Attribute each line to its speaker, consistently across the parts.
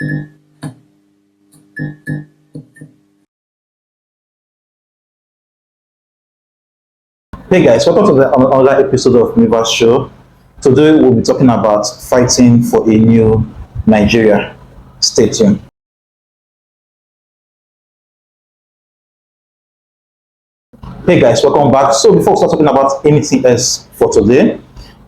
Speaker 1: Hey guys, welcome to another episode of Meverse Show. Today we'll be talking about fighting for a new Nigeria. Stay tuned. Hey guys, welcome back. So before we start talking about anything else for today,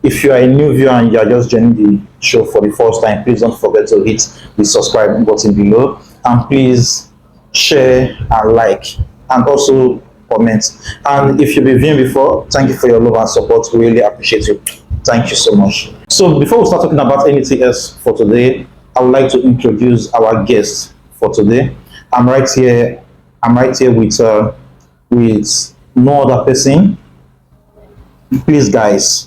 Speaker 1: if you are a new viewer and you are just joining the show for the first time, please don't forget to hit the subscribe button below, and please share and like, and also comment. And if you've been viewing before, thank you for your love and support. We really appreciate it. Thank you so much. So before we start talking about anything else for today, I would like to introduce our guest for today. I'm right here with no other person. Please guys,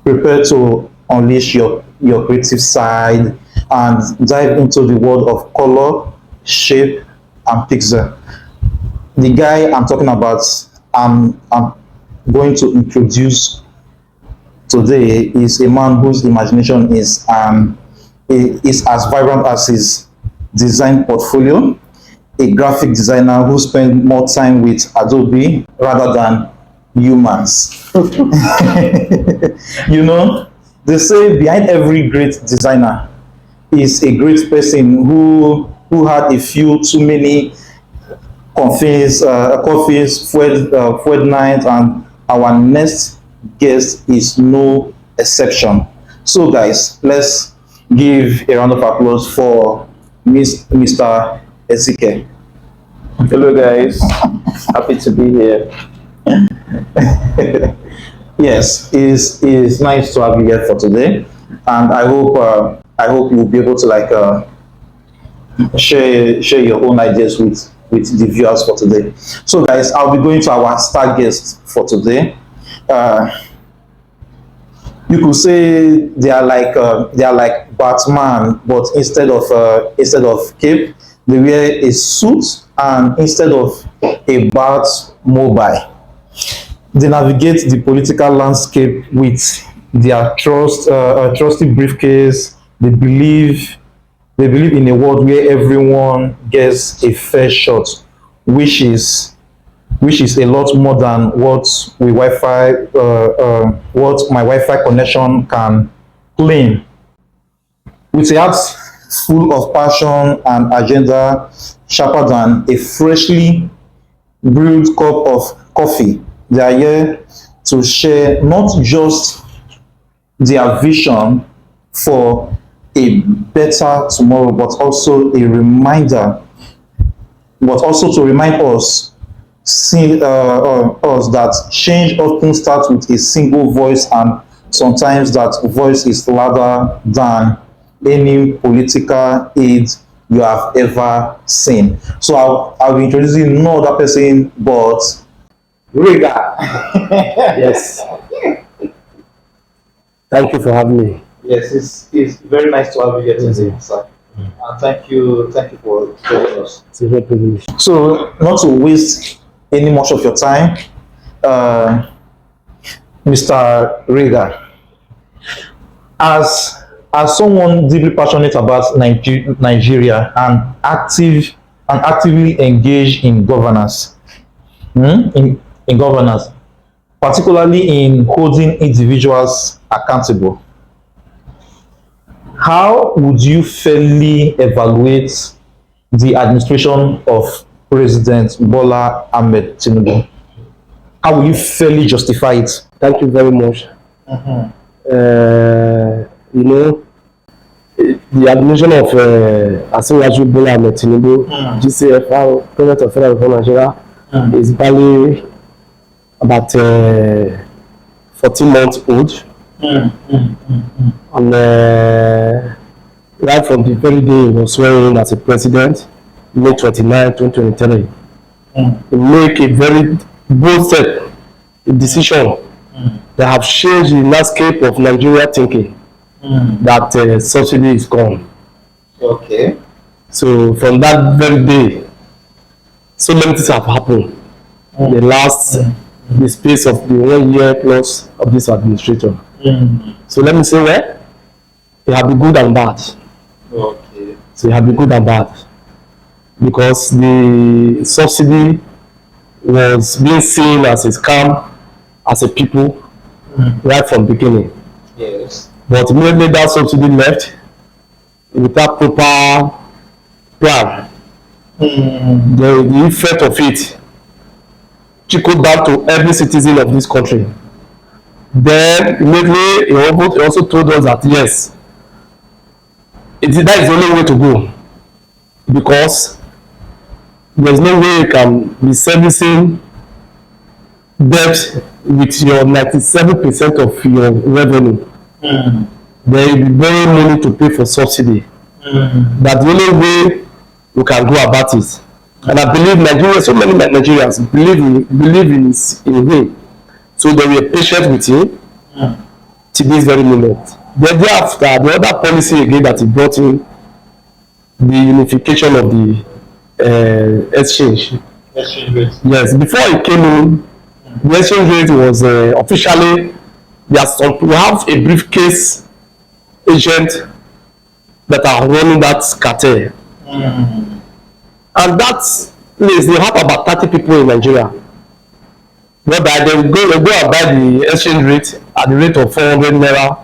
Speaker 1: prepare to unleash your creative side and dive into the world of color, shape, and pixel. The guy I'm talking about, I'm going to introduce today, is a man whose imagination is as vibrant as his design portfolio. A graphic designer who spent more time with Adobe rather than humans. You know, they say behind every great designer is a great person who had a few too many coffees, fueled nights, and our next guest is no exception. So guys, let's give a round of applause for Mr. Ezike.
Speaker 2: Hello guys, happy to be here.
Speaker 1: Yes, it's nice to have you here for today, and I hope you'll be able to share your own ideas with the viewers for today. So guys, I'll be going to our star guest for today. You could say they are like Batman, but instead of cape, they wear a suit, and instead of a bat mobile, they navigate the political landscape with their trusty briefcase. They believe in a world where everyone gets a fair shot, which is a lot more than what my Wi-Fi connection can claim. With a heart full of passion and agenda sharper than a freshly brewed cup of coffee, they are here to share not just their vision for a better tomorrow, but also to remind us that change often starts with a single voice, and sometimes that voice is louder than any political aid you have ever seen. So I'll be introducing no other person but Regha.
Speaker 2: Yes. Thank you for having me.
Speaker 1: Yes, it's very nice to have you here today, sir. And thank you for joining us.
Speaker 2: It's a great privilege.
Speaker 1: So, not to waste any much of your time, Mr. Regha, as someone deeply passionate about Nigeria and actively engaged in governance, in governance, particularly in holding individuals accountable, how would you fairly evaluate the administration of President Bola Ahmed Tinubu? How will you fairly justify it?
Speaker 2: Thank you very much. You know, the administration of S1EPS12 Bola Ahmed Tinubu, GCFR, President of Federal Republic of Nigeria, is barely about 14 months old. And right from the very day he was sworn in as a president, May 29, 2023, he make a very bold step, a decision that have changed the landscape of Nigeria thinking that subsidy is gone.
Speaker 1: Okay.
Speaker 2: So from that very day, so many things have happened in the last the space of the 1 year plus of this administration. So let me say, well, they have the good and bad.
Speaker 1: Okay.
Speaker 2: So it has been good and bad because the subsidy was being seen as a scam as a people right from beginning.
Speaker 1: Yes.
Speaker 2: But immediately that subsidy left without proper plan, the effect of it trickled down to every citizen of this country. Then immediately he also told us that yes, that is the only way to go because there is no way you can be servicing debt with your 97% of your revenue. Then you be borrowing money to pay for subsidy. That the only way you can go about it. And I believe Nigeria, so many Nigerians believe in him. So they were patient with him to this very moment. Then thereafter, the other policy again that he brought in, the unification of the exchange.
Speaker 1: Exchange rate.
Speaker 2: Yes, before he came in, the exchange rate was officially, we have a briefcase agent that are running that cartel. And that place, they have about 30 people in Nigeria. Whereby they go and buy the exchange rate at the rate of 400 naira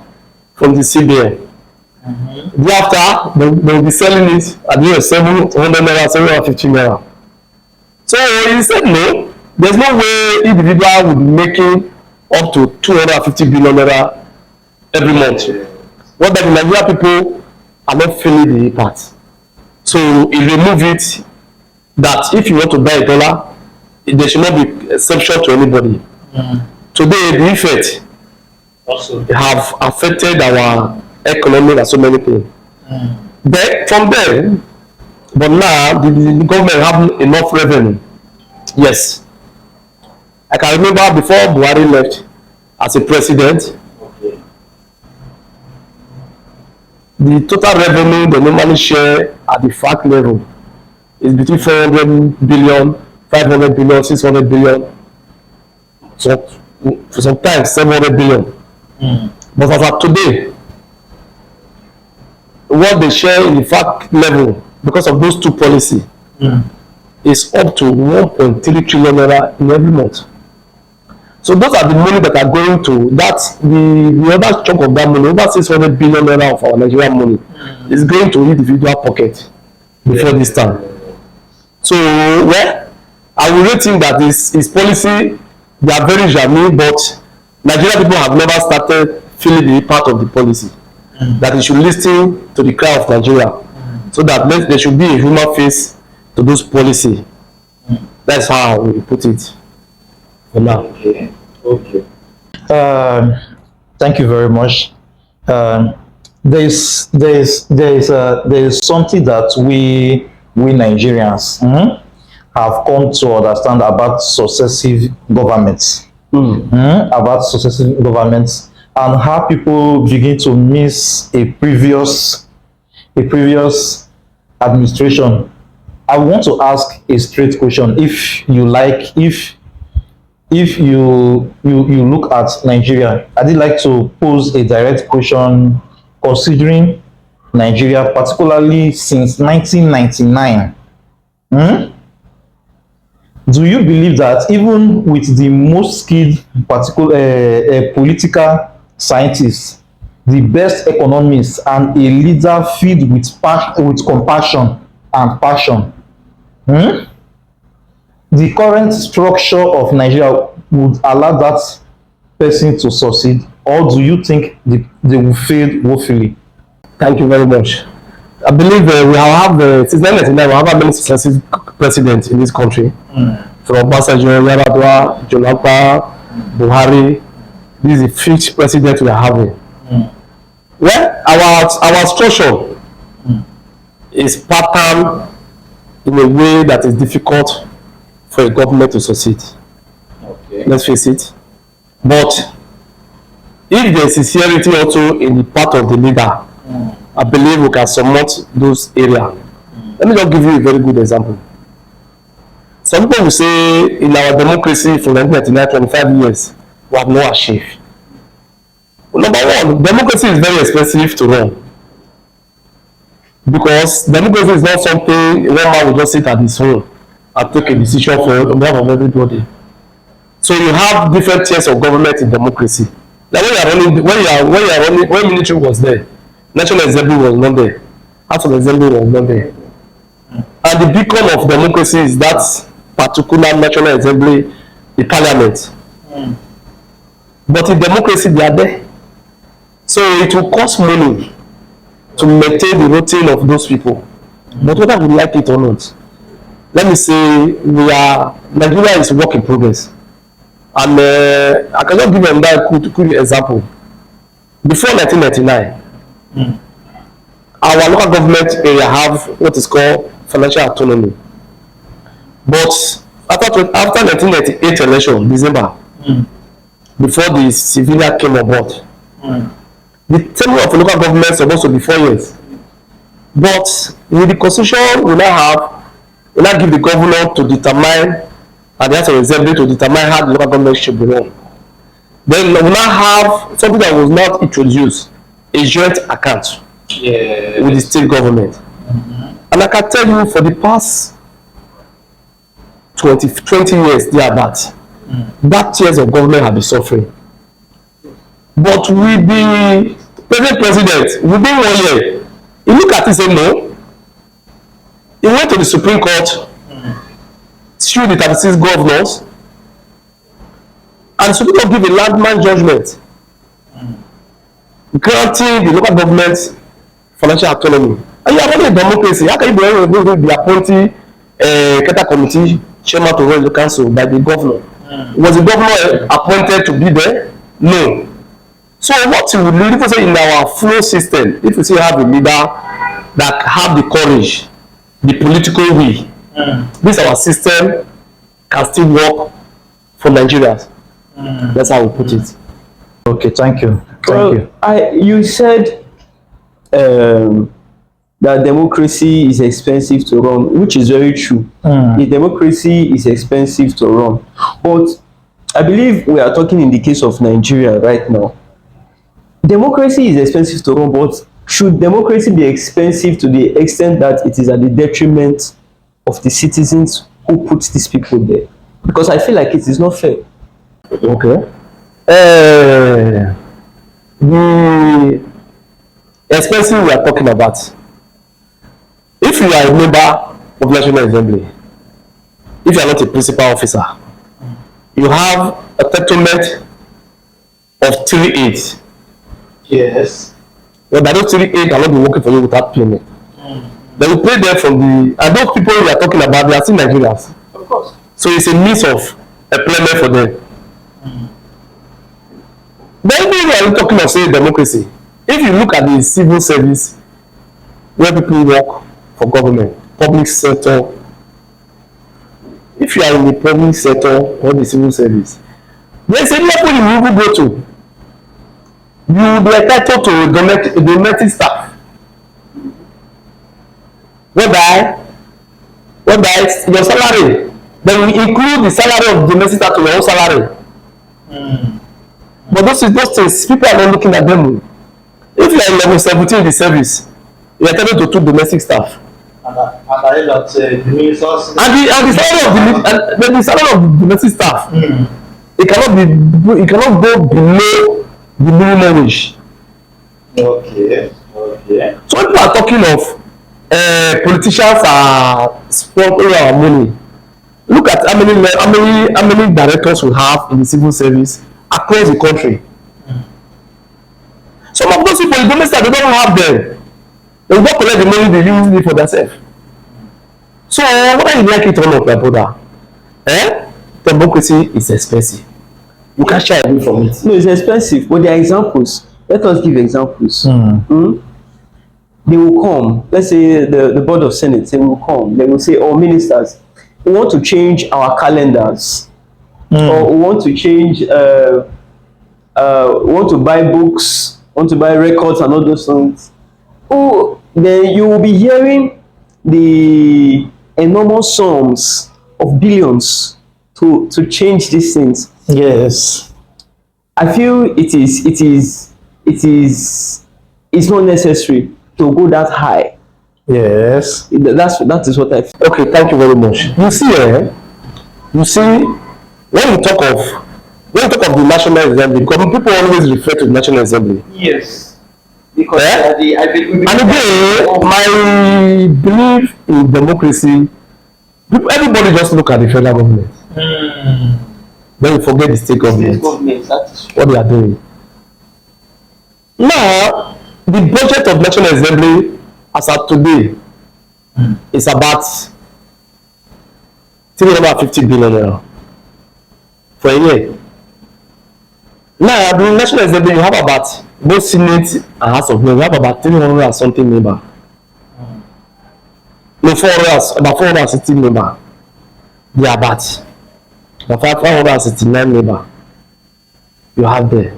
Speaker 2: from the CBN. Thereafter, they will be selling it at the rate of 700 naira, 750 naira. So he said no, there's no way individual would be making up to 250 billion naira every month. What the Nigerian people are not feeling the impact. So he removed it that if you want to buy a dollar, there should not be exception to anybody. Today, the effect also have affected our economy and so many things. Then from there, but now the government have enough revenue. Yes, I can remember before Buhari left as a president, the total revenue they normally share at the FAC level is between 400 billion, 500 billion, 600 billion, so sometimes 700 billion. But as of today, what they share in the FAC level because of those two policies is up to 1.3 trillion naira in every month. So those are the money that are going to the other chunk of that money, over 600 billion naira of our Nigerian money, is going to individual pocket before this time. So well, I will rate him that his policy, they are very genuine, but Nigerian people have never started feeling the impact of the policy. That they should listen to the cry of Nigeria, so that there should be a human face to those policy. That's how I will put it for now.
Speaker 1: Okay. Thank you very much. There is something that we Nigerians have come to understand about successive governments. About successive governments and how people begin to miss a previous administration. I want to ask a straight question. If you like, if you look at Nigeria, I'd like to pose a direct question considering Nigeria, particularly since 1999. Do you believe that even with the most skilled political scientists, the best economists, and a leader filled with compassion and passion, the current structure of Nigeria would allow that person to succeed, or do you think they will fail woefully?
Speaker 2: Thank you very much. I believe we have since 1999 we have had many successive presidents in this country. From Obasanjo, Yar'Adua, Jonathan, Buhari. This is the fifth president we are having. Well, our structure is patterned in a way that is difficult for a government to succeed. Okay. Let's face it. But if there is sincerity also in the part of the leader, I believe we can surmount those areas. Let me just give you a very good example. Some people will say in our democracy from 1999, 25 years, we have not achieved. Well, number one, democracy is very expensive to run. Because democracy is not something one man will just sit at his home and take a decision for on behalf of everybody. So you have different tiers of government in democracy. Like when military was there, National Assembly was not there, House of Assembly was not there. And the beacon of democracy is that particular National Assembly, the parliament. But in democracy, they are there. So it will cost money to maintain the routine of those people. But whether we like it or not, let me say Nigeria is a work in progress. And I cannot give them that quick example. Before 1999, our local government area have what is called financial autonomy. But after 1998 election, December, before the civilian came on board, the tenure of local government is supposed to be 4 years. But with the constitution, we now give the governor to determine, and the House of Assembly to determine how the local government should be run. Then we now have something that was not introduced, a joint account with the state government. And I can tell you for the past 20 years thereabout, that tiers of government have been suffering. But with the present president, within 1 year, he looked at it and said no. He went to the Supreme Court, sued the 36 governors, and the Supreme Court gave a landmark judgment granting the local government financial autonomy. And you have only a democracy. How can you be appointing a Keta committee chairman to run the council by the governor? Was the governor appointed to be there? No. So what you would need, if you say in our flow system, if you say have a leader that have the courage, the political will, this our system can still work for Nigerians. That's how we put it.
Speaker 1: Okay, thank you.
Speaker 3: You said that democracy is expensive to run, which is very true. The democracy is expensive to run, but I believe we are talking in the case of Nigeria right now. Democracy is expensive to run, but should democracy be expensive to the extent that it is at the detriment of the citizens who put these people there? Because I feel like it is not fair.
Speaker 2: Okay. The expensive we are talking about, if you are a member of National Assembly, if you are not a principal officer, you have a entitlement of 3 aides.
Speaker 1: Yes.
Speaker 2: But those 3 aides cannot be working for you without payment. They will pay them from the, and those people we are talking about, they are still Nigerians.
Speaker 1: Of course.
Speaker 2: So it's a means of employment for them. Then we are talking of say democracy. If you look at the civil service where people work for government, public sector, if you are in the public sector or the civil service, there is a level you will go to. You will be entitled to a domestic staff. Whereby your salary, then we include the salary of the domestic staff to your own salary. But those things, people are not looking at them. If you are in level 17 in the service, you are entitled to 2 domestic staff.
Speaker 1: And I heard that the ministers
Speaker 2: And the salary of the domestic staff, it cannot go below the minimum wage.
Speaker 1: Okay.
Speaker 2: So when people are talking of politicians are spending our money, look at how many directors we have in the civil service across the country. Some of those people, the domestic, they don't have them. They will not collect the money they use it for themselves. So whether you like it or not, my brother, democracy is expensive. You can't shy away from it.
Speaker 3: No, it's expensive, but there are examples. Let us give examples. They will come. Let's say the board of Senate, they will come. They will say, oh, ministers, we want to change our calendars. Or we want to change, we want to buy books, want to buy records and all those things. Oh, then you will be hearing the enormous sums of billions to change these things.
Speaker 1: Yes.
Speaker 3: I feel it's not necessary to go that high
Speaker 1: Yes.
Speaker 3: That is what I feel.
Speaker 2: Okay, thank you very much. You see, when we talk of the National Assembly, because people always refer to the National Assembly.
Speaker 3: Yes. Because
Speaker 2: and again, my belief in democracy, everybody just look at the federal government. Then we forget the state government.
Speaker 3: That is
Speaker 2: What they are doing. Now, the budget of National Assembly as of today is about 350 billion naira for a year. Now, the National Assembly, you have about both Senate and House of Reps, you have about 300 and something member. No, about 460 member. They are about 569 member. You have there.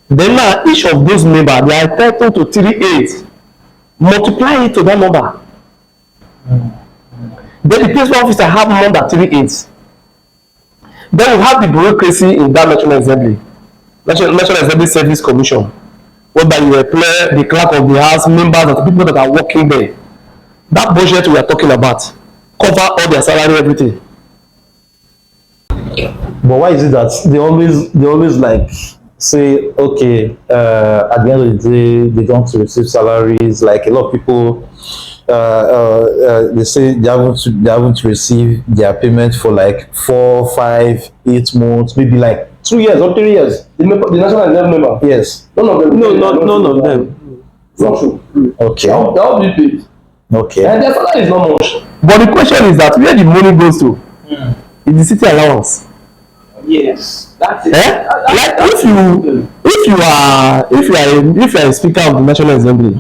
Speaker 2: Then now, each of those members, they are entitled to 38. Multiply it to that number. Then the principal officer have more than 38. Then we have the bureaucracy in that National Assembly. National Assembly Service Commission, whereby you employ the clerk of the house, members, and the people that are working there. That budget we are talking about cover all their salary, everything.
Speaker 1: But why is it that they always like say, okay, at the end of the day, they don't receive salaries? Like a lot of people, they say they haven't received their payment for like 4, 5, 8 months, maybe like 2 years or 3 years.
Speaker 2: The National Assembly member?
Speaker 1: Yes.
Speaker 2: None of them.
Speaker 3: none of them.
Speaker 2: Not true.
Speaker 1: Okay.
Speaker 2: That will be paid.
Speaker 1: Okay.
Speaker 2: And their salary is not much. But the question is that where the money goes to? Is the city allowance.
Speaker 3: Yes. That's it.
Speaker 2: Like if you are a speaker of the National Assembly,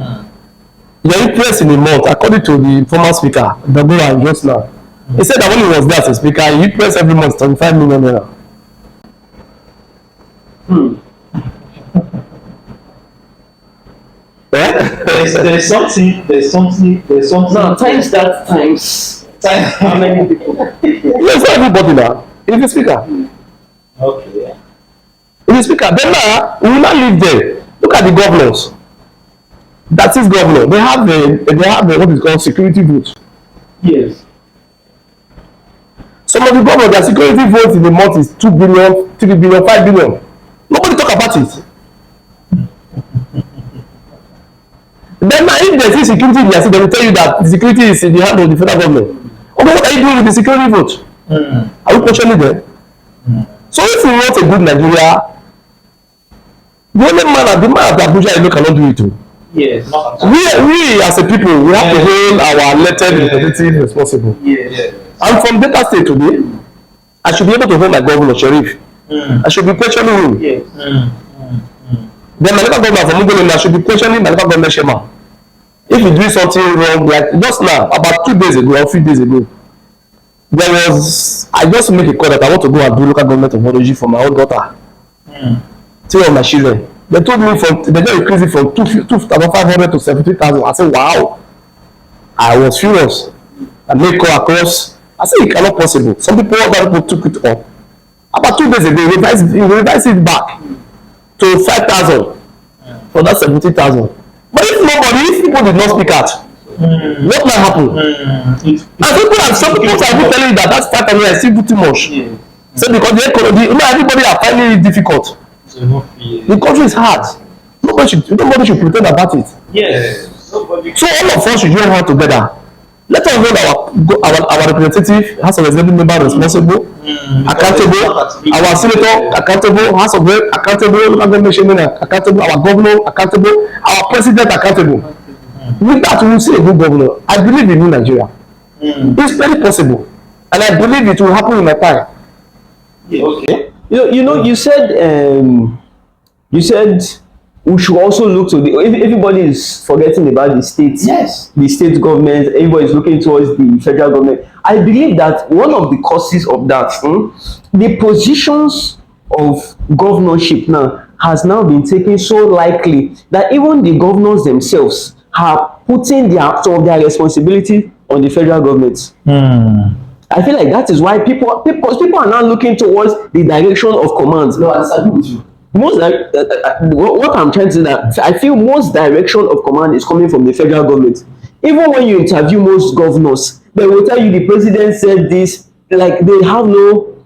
Speaker 2: your interest in a month, according to the former speaker, Bola just now, he said that when he was there as a speaker, he interest every month 25 million naira.
Speaker 1: There's something.
Speaker 3: Now times that times how many people?
Speaker 2: Yes, everybody now. He's the speaker.
Speaker 1: Okay.
Speaker 2: He's the speaker. Then now, we will not live there. Look at the governors. That is governor. They have what is called security vote.
Speaker 3: Yes.
Speaker 2: Some of the governors, their security vote in the month is 2 billion, 3 billion, 5 billion. Nobody talk about it. Then now, if there is security in their state, they will tell you that the security is in the hand of the federal government. Okay, what are you doing with the security vote? Are we questioning them? So if we want a good Nigeria, the only man at Abuja alone cannot do it too.
Speaker 3: Yes.
Speaker 2: We as a people, we have to hold our elected representative responsible.
Speaker 3: Yes.
Speaker 2: I'm from Delta State today. I should be able to hold my governor, Sheriff. I should be questioning him.
Speaker 3: Yes.
Speaker 2: Then my local governor from Uganda, I should be questioning my local government Shema. If you do something wrong, like just now, about 2 days ago or 3 days ago, I just made a call that I want to go and do local government of Oroji for my own daughter. 3 of my children. They told me they just increased it from 2,500 to 70,000. I said, wow. I was furious. I made call across. I said, it cannot possible. Some people took it up. About 2 days ago, he revised it back to 5,000 for that 70,000. But if people did not speak out, what might happen? And some people are even telling you that 5,000 is still too much. So because the economy, everybody are finding it difficult. The country is hard. Nobody should pretend about it.
Speaker 3: Yes.
Speaker 2: So all of us should join hands together. Let us hold our representative, House of Assembly member responsible, accountable, our senator accountable, House of Reps accountable, local government chairman accountable, our governor accountable, our president accountable. With that, we will see a good governor. I believe in New Nigeria. It's very possible, and I believe it will happen in my time.
Speaker 3: Okay. You said we should also look to everybody is forgetting about the states.
Speaker 1: Yes.
Speaker 3: The state government, everybody is looking towards the federal government. I believe that one of the causes of that, the positions of governorship now has now been taken so lightly that even the governors themselves are putting their responsibility on the federal government. I feel like that is why people are now looking towards the direction of command.
Speaker 1: No, I disagree with you.
Speaker 3: What I'm trying to say that I feel most direction of command is coming from the federal government. Even when you interview most governors, they will tell you the president said this, like they have no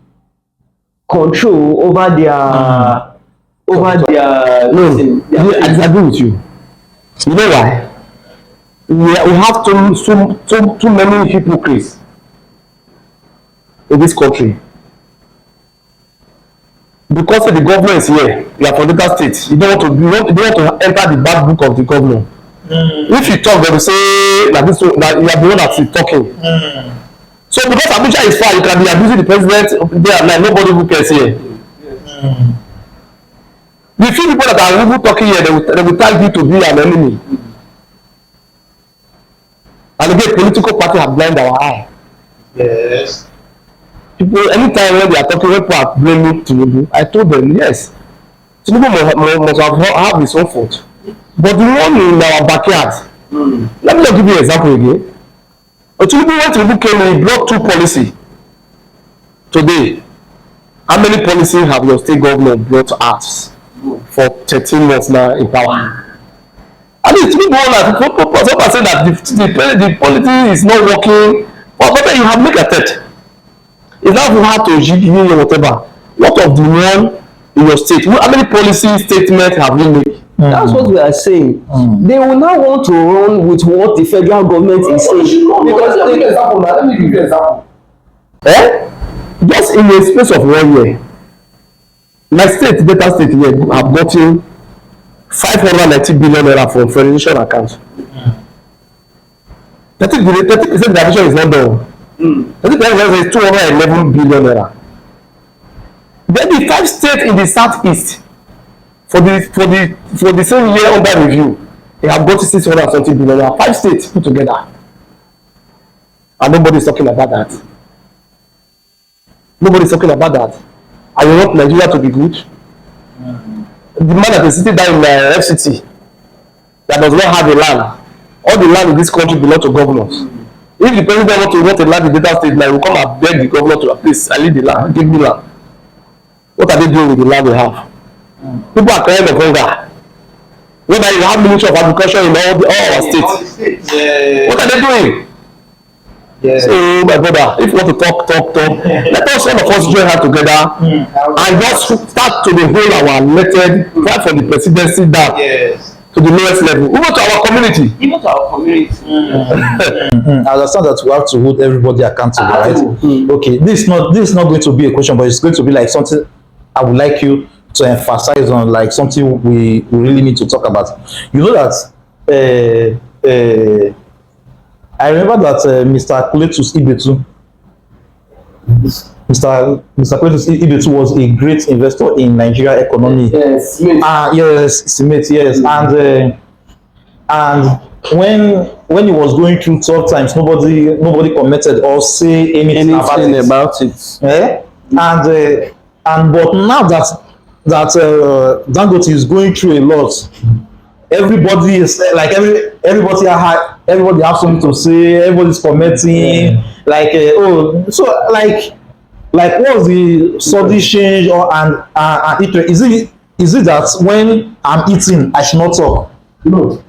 Speaker 3: control over their
Speaker 2: I disagree with you. You know why? We have too many hypocrites in this country. Because the government is here, you are from Delta State. You don't want to enter the bad book of the governor. If you talk, they will say that you are the one that is talking. So because Abuja is far, you can be abusing the president day and night. Nobody who cares here. The few people that are even talking here, they will tag you to be an enemy. And again, political party have blinded our eye.
Speaker 1: Yes.
Speaker 2: People, anytime when they are talking, when people are blaming Tinubu, I told them, yes, Tinubu must have his own fault. But the one in our backyard, let me just give you an example again. Tinubu, when Tinubu came in, he brought two policies. Today, how many policies have your state government brought us for 13 months now in power? I mean, Tinubu, some say that the policy is not working, but then you have make a test. It's not hard to give or whatever. What of the one in your state? How many policy statements have you made?
Speaker 3: That's what we are saying. They will now want to run with what the federal government is saying. Because let me give you an example.
Speaker 2: Just in a space of 1 year, my state, Delta State here, have gotten 590 billion naira from federation accounts. 30% reduction is not done. 30% is 211 billion naira. Then the 5 states in the southeast, for the same year under review, they have got 670 billion naira. 5 states put together, and nobody is talking about that. Nobody is talking about that. And you want Nigeria to be good? The man that is sitting down in the FCT that does not have a land, all the land in this country belong to governors. If the president want a land in Delta State, now he will come and beg the governor to please, I need the land, give me land. What are they doing with the land we have? People are crying of hunger. Whether you have Ministry of Agriculture in all our states. Yeah. What are they doing? Yeah. So my brother, if you want to talk, let us all of us join hands together and just start to hold our elected right from the presidency down to the lowest level, even to our community.
Speaker 1: I understand that we have to hold everybody accountable, right? Okay, this is not going to be a question, but it's going to be like something I would like you to emphasize on, like something we really need to talk about. You know that I remember that Mr. Cletus Ibeto, Mr. Cletus Ibeto was a great investor in Nigeria economy.
Speaker 3: Yes,
Speaker 1: yes. And when he was going through tough times, nobody commented or say anything about it. And but now that Dangote is going through a lot, everybody is like everybody has something to say. Everybody's commenting so what's the sudden change is it that when I'm eating I should not talk?
Speaker 2: No,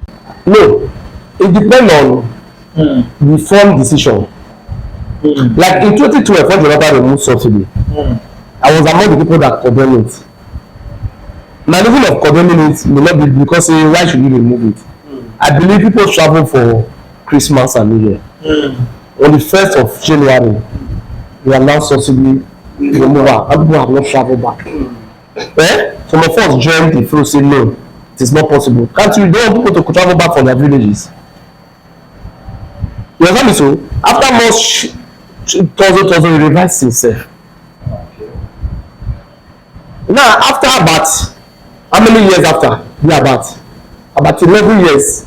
Speaker 2: it depends on the firm decision. Like in 2012 when Jonathan removed subsidy, I was among the people that condemned it. My level of condemning it may not be because why should you remove it? I believe people travel for Christmas and New Year. On the 1st of January, we announced subsidy removal, and people have not traveled back. Some of us joined the flow, say no, it is not possible. Can't you don't want people to travel back from their villages? You understand me? So after much thousand we revised himself. Now after about how many years after? About 11 years.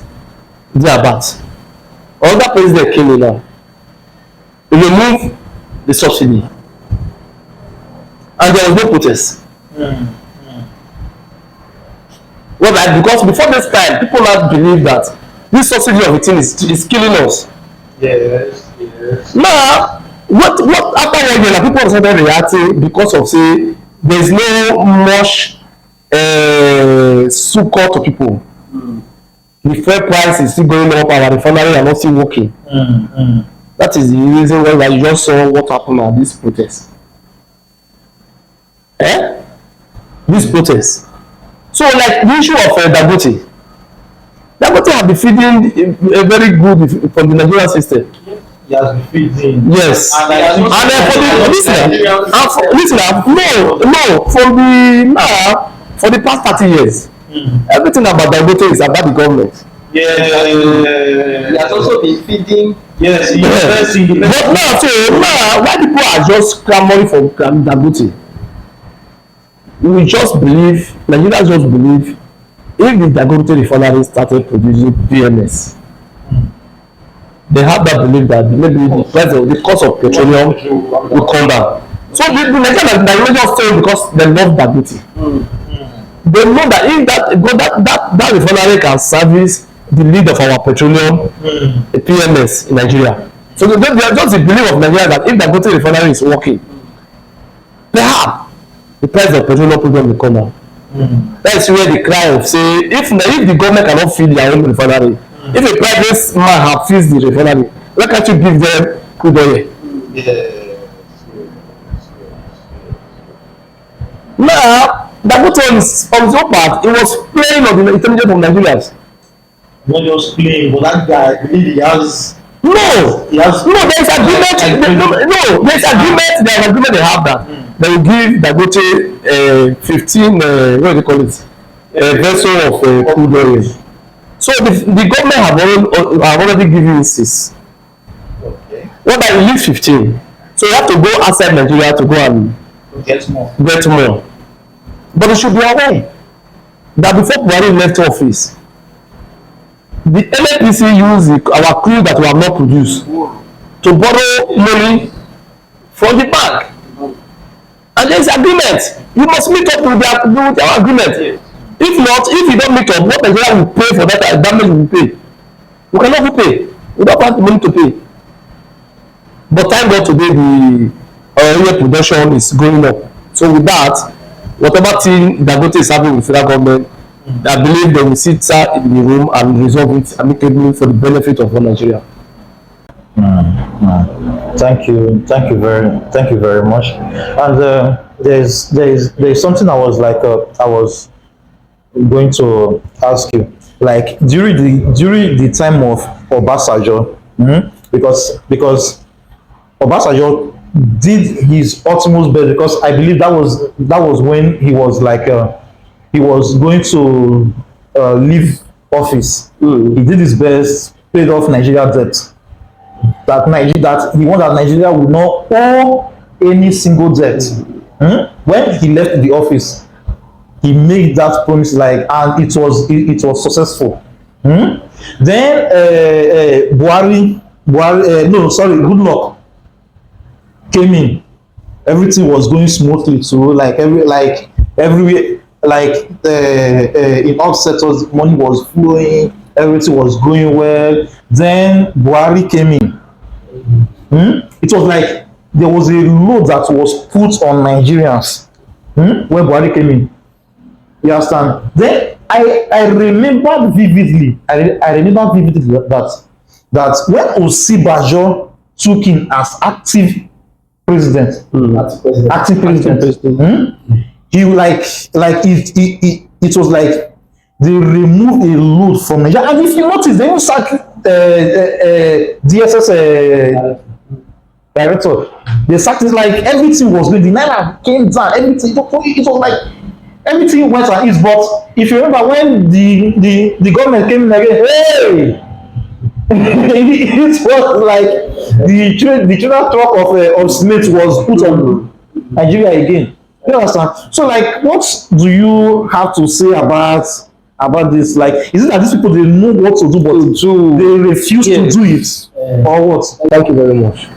Speaker 2: Another president came in now. He removed the subsidy. And there was no protest. Well, because before this time, people now believe that this subsidy of the thing is killing us.
Speaker 1: Yes.
Speaker 2: Now, what after 1 year, people started reacting because of say there's no much succor to people. The fuel price is still going up, our refinery are not still working. That is the reason why you just saw what happened at this protest. This protest. So, like the issue of Dangote. Dangote have been feeding a very good from the Nigerian system.
Speaker 1: He has been feeding.
Speaker 2: Yes.
Speaker 1: And
Speaker 2: for the past 30 years, everything about Dangote is about the government.
Speaker 3: He has also been feeding.
Speaker 1: Yes,
Speaker 2: But now, why people are just clamoring for Dangote? We just believe, Nigerians just believe, if the Dangote refinery started producing PMS, they have that belief that maybe the cost of petroleum will come down. So the Nigerians just stay because they love Dangote. They know that if that refinery can service the need of our petroleum PMS in Nigeria. So they are just the belief of Nigeria that if Dangote refinery is working, perhaps the price of petroleum product will come down. That's where the cry of say if the government cannot feed their own refinery, if a private man have fixed the refinery, why can't you give them crude oil? Now, Dangote on his own part, he was playing on the intelligence of Nigerians.
Speaker 1: Not just playing, but that guy, he has.
Speaker 2: There's agreement. There's agreement they have that. They will give Dangote 15, what do they call it? Vessel of crude oil. So the government have already given you 6.
Speaker 1: Okay.
Speaker 2: What about you leave 15? So you have to go outside Nigeria to go and
Speaker 1: get more.
Speaker 2: But you should be aware that before Buhari left office, the NNPC used our crude that we have not produced to borrow money from the bank. And there is agreement. You must meet up with our agreement. If not, if you don't meet up, what Nigeria will pay for that damage we will pay. We cannot pay. We don't have the money to pay. But thank God today the oil production is going up. So with that, whatever thing Dangote is having with federal government, I believe they will sit in the room and resolve it amicably for the benefit of all Nigeria.
Speaker 1: Thank you very much. And there's something I was going to ask you, like during the time of Obasanjo, because Obasanjo did his utmost best, because I believe that was when he was like he was going to leave office. He did his best, paid off Nigeria debt. That he wanted that Nigeria would not owe any single debt. When he left the office, he made that promise, like, and it was successful. Then Goodluck came in. Everything was going smoothly too. Everywhere, in all sectors, money was flowing. Everything was going well. Then Buhari came in. It was like there was a load that was put on Nigerians when Buhari came in. You understand? Then I remember vividly. I remember vividly that when Osinbajo took in as active president, acting president, he it was like they removed a load from Nigeria. And if you notice, they even sacked DSS director. They sacked it, like everything was good. The naira came down. Everything. It was like everything went on ease. But if you remember when the government came in again, hey, it was like the children talk of Smith was put on Nigeria again. You understand? So, like, what do you have to say about this? Like, is it that these people, they know what to do, but they refuse to do it, or what?
Speaker 2: Thank you very much.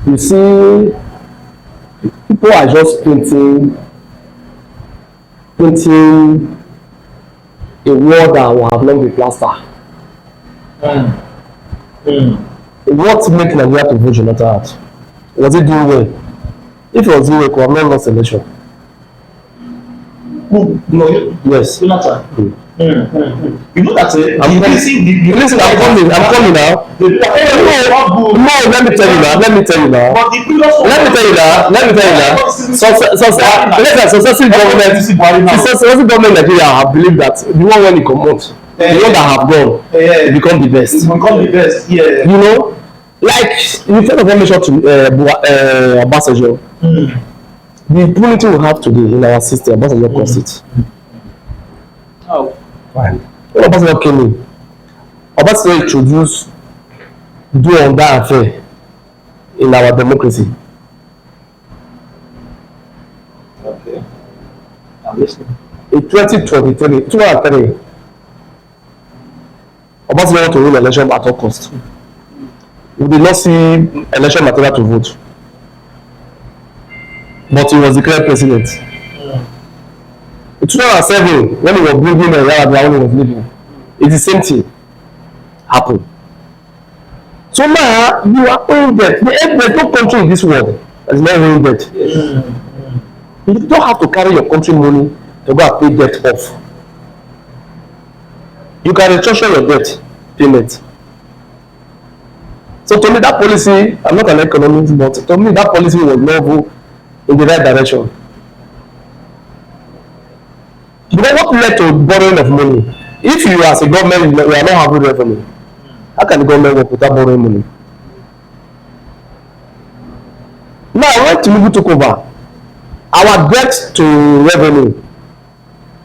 Speaker 2: You see, people are just painting a wall that will have not been plastered. What made Nigeria to vote Jonathan out? Was it doing well? If it was doing well, we have not lost election.
Speaker 1: No,
Speaker 2: yes.
Speaker 1: Jonathan. You know that
Speaker 2: listen, I'm coming now. No, let me tell you now. Let me tell you now. Successive government Nigeria have believed that the one when it come out, the one that have gone, it become the best.
Speaker 1: Yeah.
Speaker 2: You know, like in front of mention to Obasanjo, the impunity we have today in our system, Obasanjo caused it.
Speaker 1: Oh,
Speaker 2: Fine. When Obasanjo came in, Obasanjo introduced do on that affair in our democracy.
Speaker 1: okay. I'm listening.
Speaker 2: In 2023, Obasanjo want to win election at all cost. We did not see election material to vote, but he was declared president. In 2007, when he was bringing Regha when he was leaving, it's the same thing happened. So now you are owing debt. There's no country in this world that is not owing debt. You don't have to carry your country money to go and pay debt off. You can restructure your debt payment. So to me, that policy, I'm not an economist, but to me, that policy was novel in the right direction. Because what led to borrowing of money? If you as a government, you are not having revenue, how can the government work without borrowing money? Now, when Tinubu took over, our debt to revenue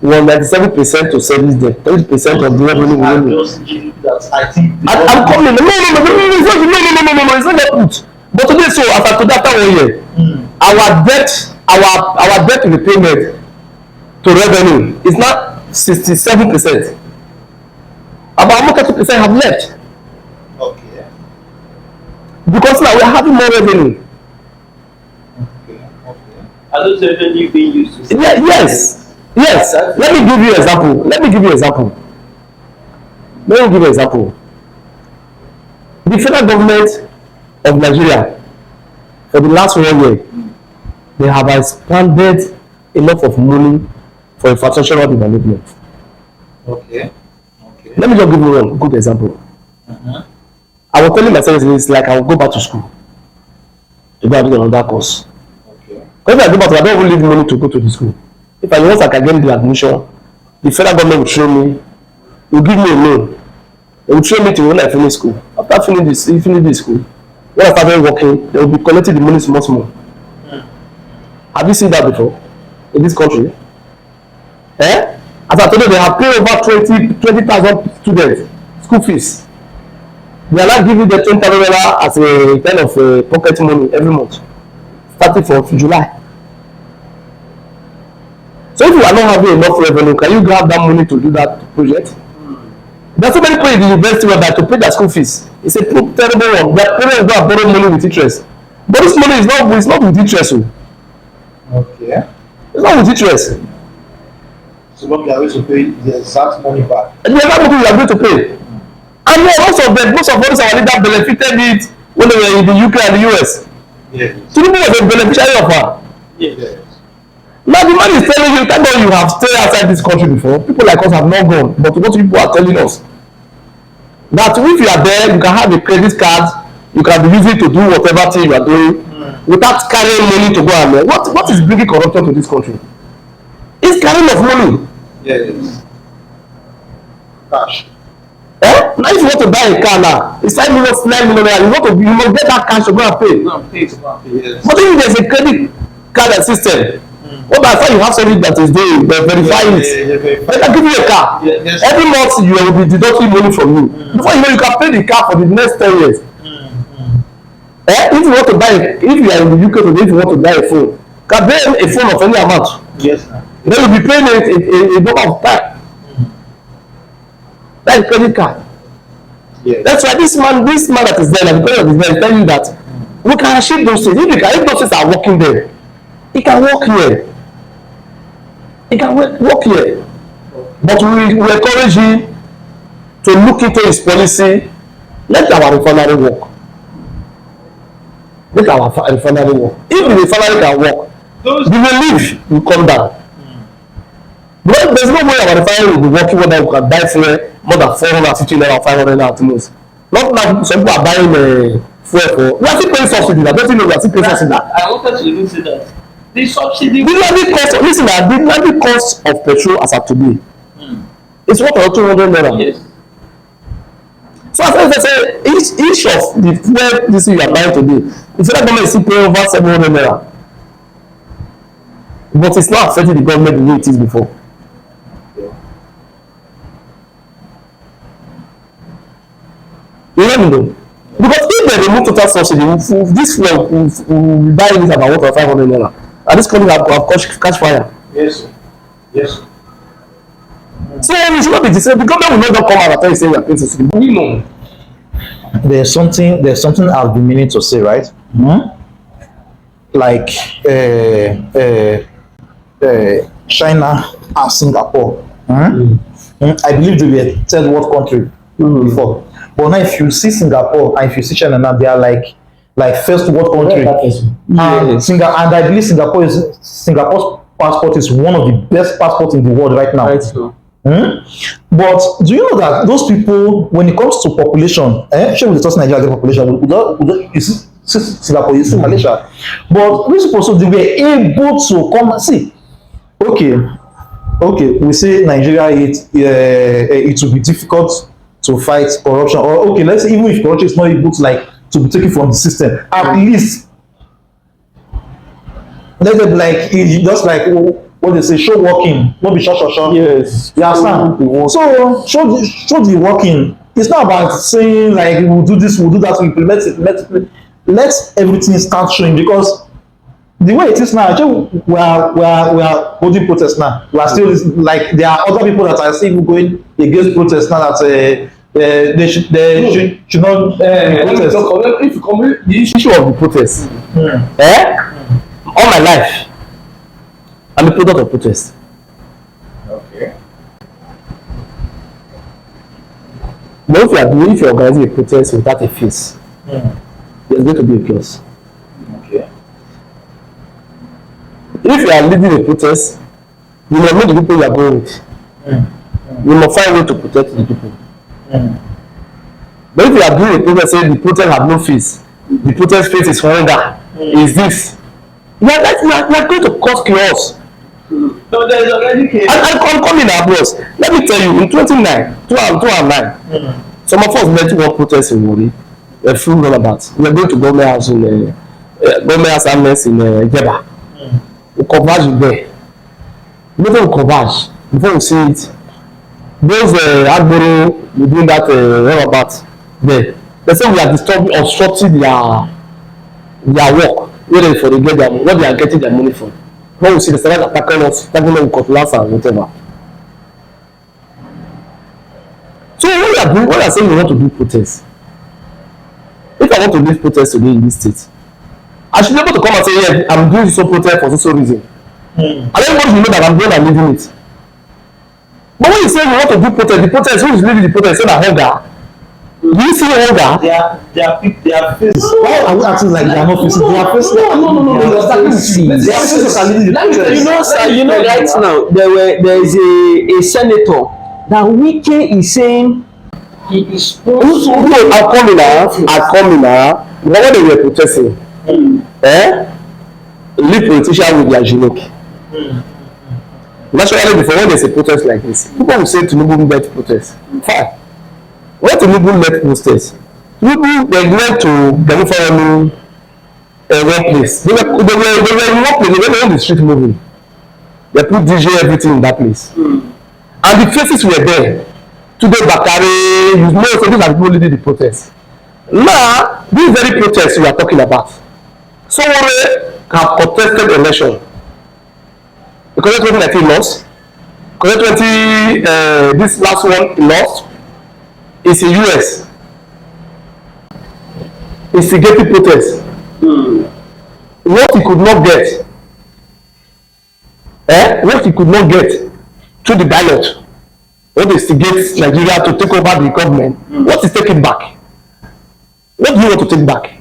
Speaker 2: was 97% to service debt, 30% of the revenue.
Speaker 1: I'm just giving that. I think.
Speaker 2: I'm coming. No, it's not that put. But today, so after that 1 year, our debt repayment to revenue is now 67%. About 30% have left.
Speaker 1: Okay.
Speaker 2: Because now we are having more revenue.
Speaker 1: Okay.
Speaker 3: Are those revenue being used to
Speaker 2: Yes. Let me give you an example. The federal government of Nigeria, for the last 1 year, they have expanded enough of money for infrastructural development.
Speaker 1: Okay.
Speaker 2: Let me just give you one good example. I was telling myself it's like I will go back to school to go and do another course.
Speaker 1: Okay.
Speaker 2: Because if I go back to, I don't even leave money to go to the school. If I once I can get the admission, the federal government will show me, will give me a loan. They will show me till when I finish school. After finish this school, when I started working, they will be collecting the money small. Have you seen that before in this country? As I told you, they have paid over 20,000 students school fees. They are not giving the $10,000 as a kind of pocket money every month, starting from July. So if you are not having enough revenue, can you grab that money to do that project? There are so many people in the university where to pay their school fees. It's a terrible one. Their parents go and borrow money with interest. But this money is not with interest.
Speaker 1: Okay.
Speaker 2: It's not with interest.
Speaker 1: So what we are going to pay the exact money back.
Speaker 2: And the exact money you are going to pay. And most of us, our leaders benefited it when they were in the UK and the US.
Speaker 1: Yes.
Speaker 2: Tinubu was a beneficiary of her.
Speaker 1: Yes.
Speaker 2: Now the man is telling you, thank God you have stayed outside this country before. People like us have not gone, but what people are telling us that if you are there, you can have a credit card, you can be using to do whatever thing you are doing without carrying money to go and learn. What is bringing corruption to this country? It's carrying of money.
Speaker 1: Yes. Cash.
Speaker 2: Now if you want to buy a car now, it's 9 million, you must get that cash to go and pay.
Speaker 1: Yes.
Speaker 2: But if there's a credit card system, what by the time you have something that is there, they verify it. They can give you a car.
Speaker 1: Yes.
Speaker 2: Every month you will be deducting money from you. Before you know, you can pay the car for the next 10 years. If you want to buy, if you are in the UK today, if you want to buy a phone, you can buy a phone of any amount.
Speaker 1: Yes.
Speaker 2: Then you'll be paying a number of time. That is credit card.
Speaker 1: Yes.
Speaker 2: That's why this man that is there, and the president is there, is telling you that we can achieve those things. If those things are working there, he can work here. He can work here. But we encourage him to look into his policy. Let our refinery work. Let our refinery work. If the refinery can work, the relief will come down. But there's no way our refinery will be working whether we can buy fuel more than 450 naira or 500 naira at most. Not like some people are buying fuel for. We are still paying subsidy. I don't think we are still paying subsidy.
Speaker 4: I wanted to even say that the subsidy.
Speaker 2: The landing cost. Listen, the landing cost of petrol as of today is what around 200 naira.
Speaker 4: Yes.
Speaker 2: So as I say, each of the fuel this you are buying today, the federal government is still paying over 700 naira. But it's not affecting the government the way it is before. You let me know. Because if they remove total subsidy, this fuel will buy it about what 500 naira. And this company have catch fire.
Speaker 4: Yes. Yes.
Speaker 2: So we should not be deceived. The government will not come out and tell you saying you are paying subsidy. We know.
Speaker 1: There's something I've been meaning to say, right? Like China and Singapore. I believe they were a third world country before. But now if you see Singapore and if you see China now, they are like first world country. And I believe Singapore's passport is one of the best passports in the world right now.
Speaker 3: Right. So.
Speaker 1: But do you know that those people, when it comes to population, sure we discuss Nigeria population, you see Singapore, you see Malaysia, but these people, so they were able to come and see. Okay, we say Nigeria, it will be difficult to fight corruption, or okay, let's say even if corruption is not able to be taken from the system, at least let them just what they say, show working, not be short.
Speaker 3: Yes.
Speaker 1: You understand? So show the working. It's not about saying like we'll do this, we'll do that, we implement it. Let everything start showing, because the way it is now, actually, we are holding protests now. We are still like there are other people that are still going against protests now that they should not protest.
Speaker 2: If you come the issue of the protest, all my life, I'm a product of protest.
Speaker 4: Okay.
Speaker 2: But if you're organizing a protest without a face, there's going to be a chaos.
Speaker 4: Okay.
Speaker 2: If you are leading a protest, you must know the people you are going with. You must find a way to protect the people. But if you are doing a protest saying the protest have no face, the protest face is hunger, is this, you are going to cause chaos.
Speaker 4: So there is already chaos.
Speaker 2: I'm coming now, boss. Let me tell you, in 2009, some of us went to one protest in Wuri, a full runabout. We were going to government house in government house in Jeba. We converged there. Before we converge, before we see it, those Agboro within that runabout there, they say we are obstructing their work. Whether for they get their what they are getting their money from. When we see the sellers attacking us, attacking them with cutlass and whatever. So when you are saying you want to do protest, if I want to lead protest today in this state, I should be able to come and say, yeah, I'm doing some protest for so reason. And everybody should know that I'm going and leading it. But when you say you want to do protest, the protest, who is leading the protest? Say that hunger. Do you see hunger?
Speaker 4: They are faces.
Speaker 1: Why are we acting like they are not faces? They are faces. No. They are faces that are leading the protest.
Speaker 3: You know, right now there is a senator that Wike is saying he is.
Speaker 2: I'm coming now. When they were protesting, lead politicians with their gimmick. Naturally, before when there's a protest like this, people will say Tinubu led protest. Fine. When Tinubu led protest, Tinubu they went to the one place. They were in one place. They were on the street moving. They put DJ everything in that place, and the faces were there. Today, Bakare, you know, so these are people leading the protest. Now, this very protest we are talking about, someone have contested election. Because 2019 lost. Because 2020, this last one lost. It's in US. It's a getting protest. What he could not get. What he could not get through the ballot. What is to get Nigeria to take over the government? What is taking back? What do you want to take back?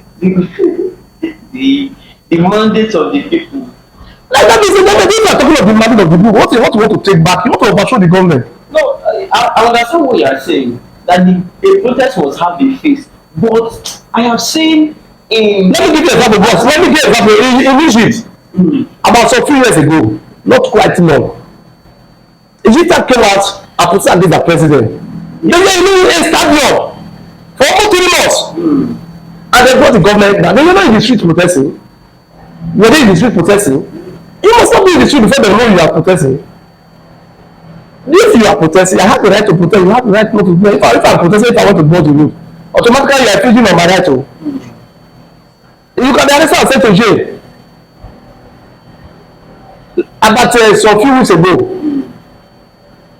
Speaker 4: The mandate of the people.
Speaker 2: Like that means that if you are talking of the mandate of the book, what you want to take back, you want to overthrow the government.
Speaker 4: No, I understand what you are saying. That the protest was how they faced, but I have seen in.
Speaker 2: Let me give you an example, boss. Let me give you an example in Egypt. About some few years ago, not quite long, Egyptian came out and protested against the president. They were in a stadium for almost 3 months. And they brought the government down. They were not in the street protesting. Were they in the street protesting? You must not be in the street before they know you are protesting. If you are protesting, I have the right to protest. You have the right not to protest. If I am protesting, if I want to board the road, automatically you are infringing on my right to. You can be arrested and sent to jail. About some few weeks ago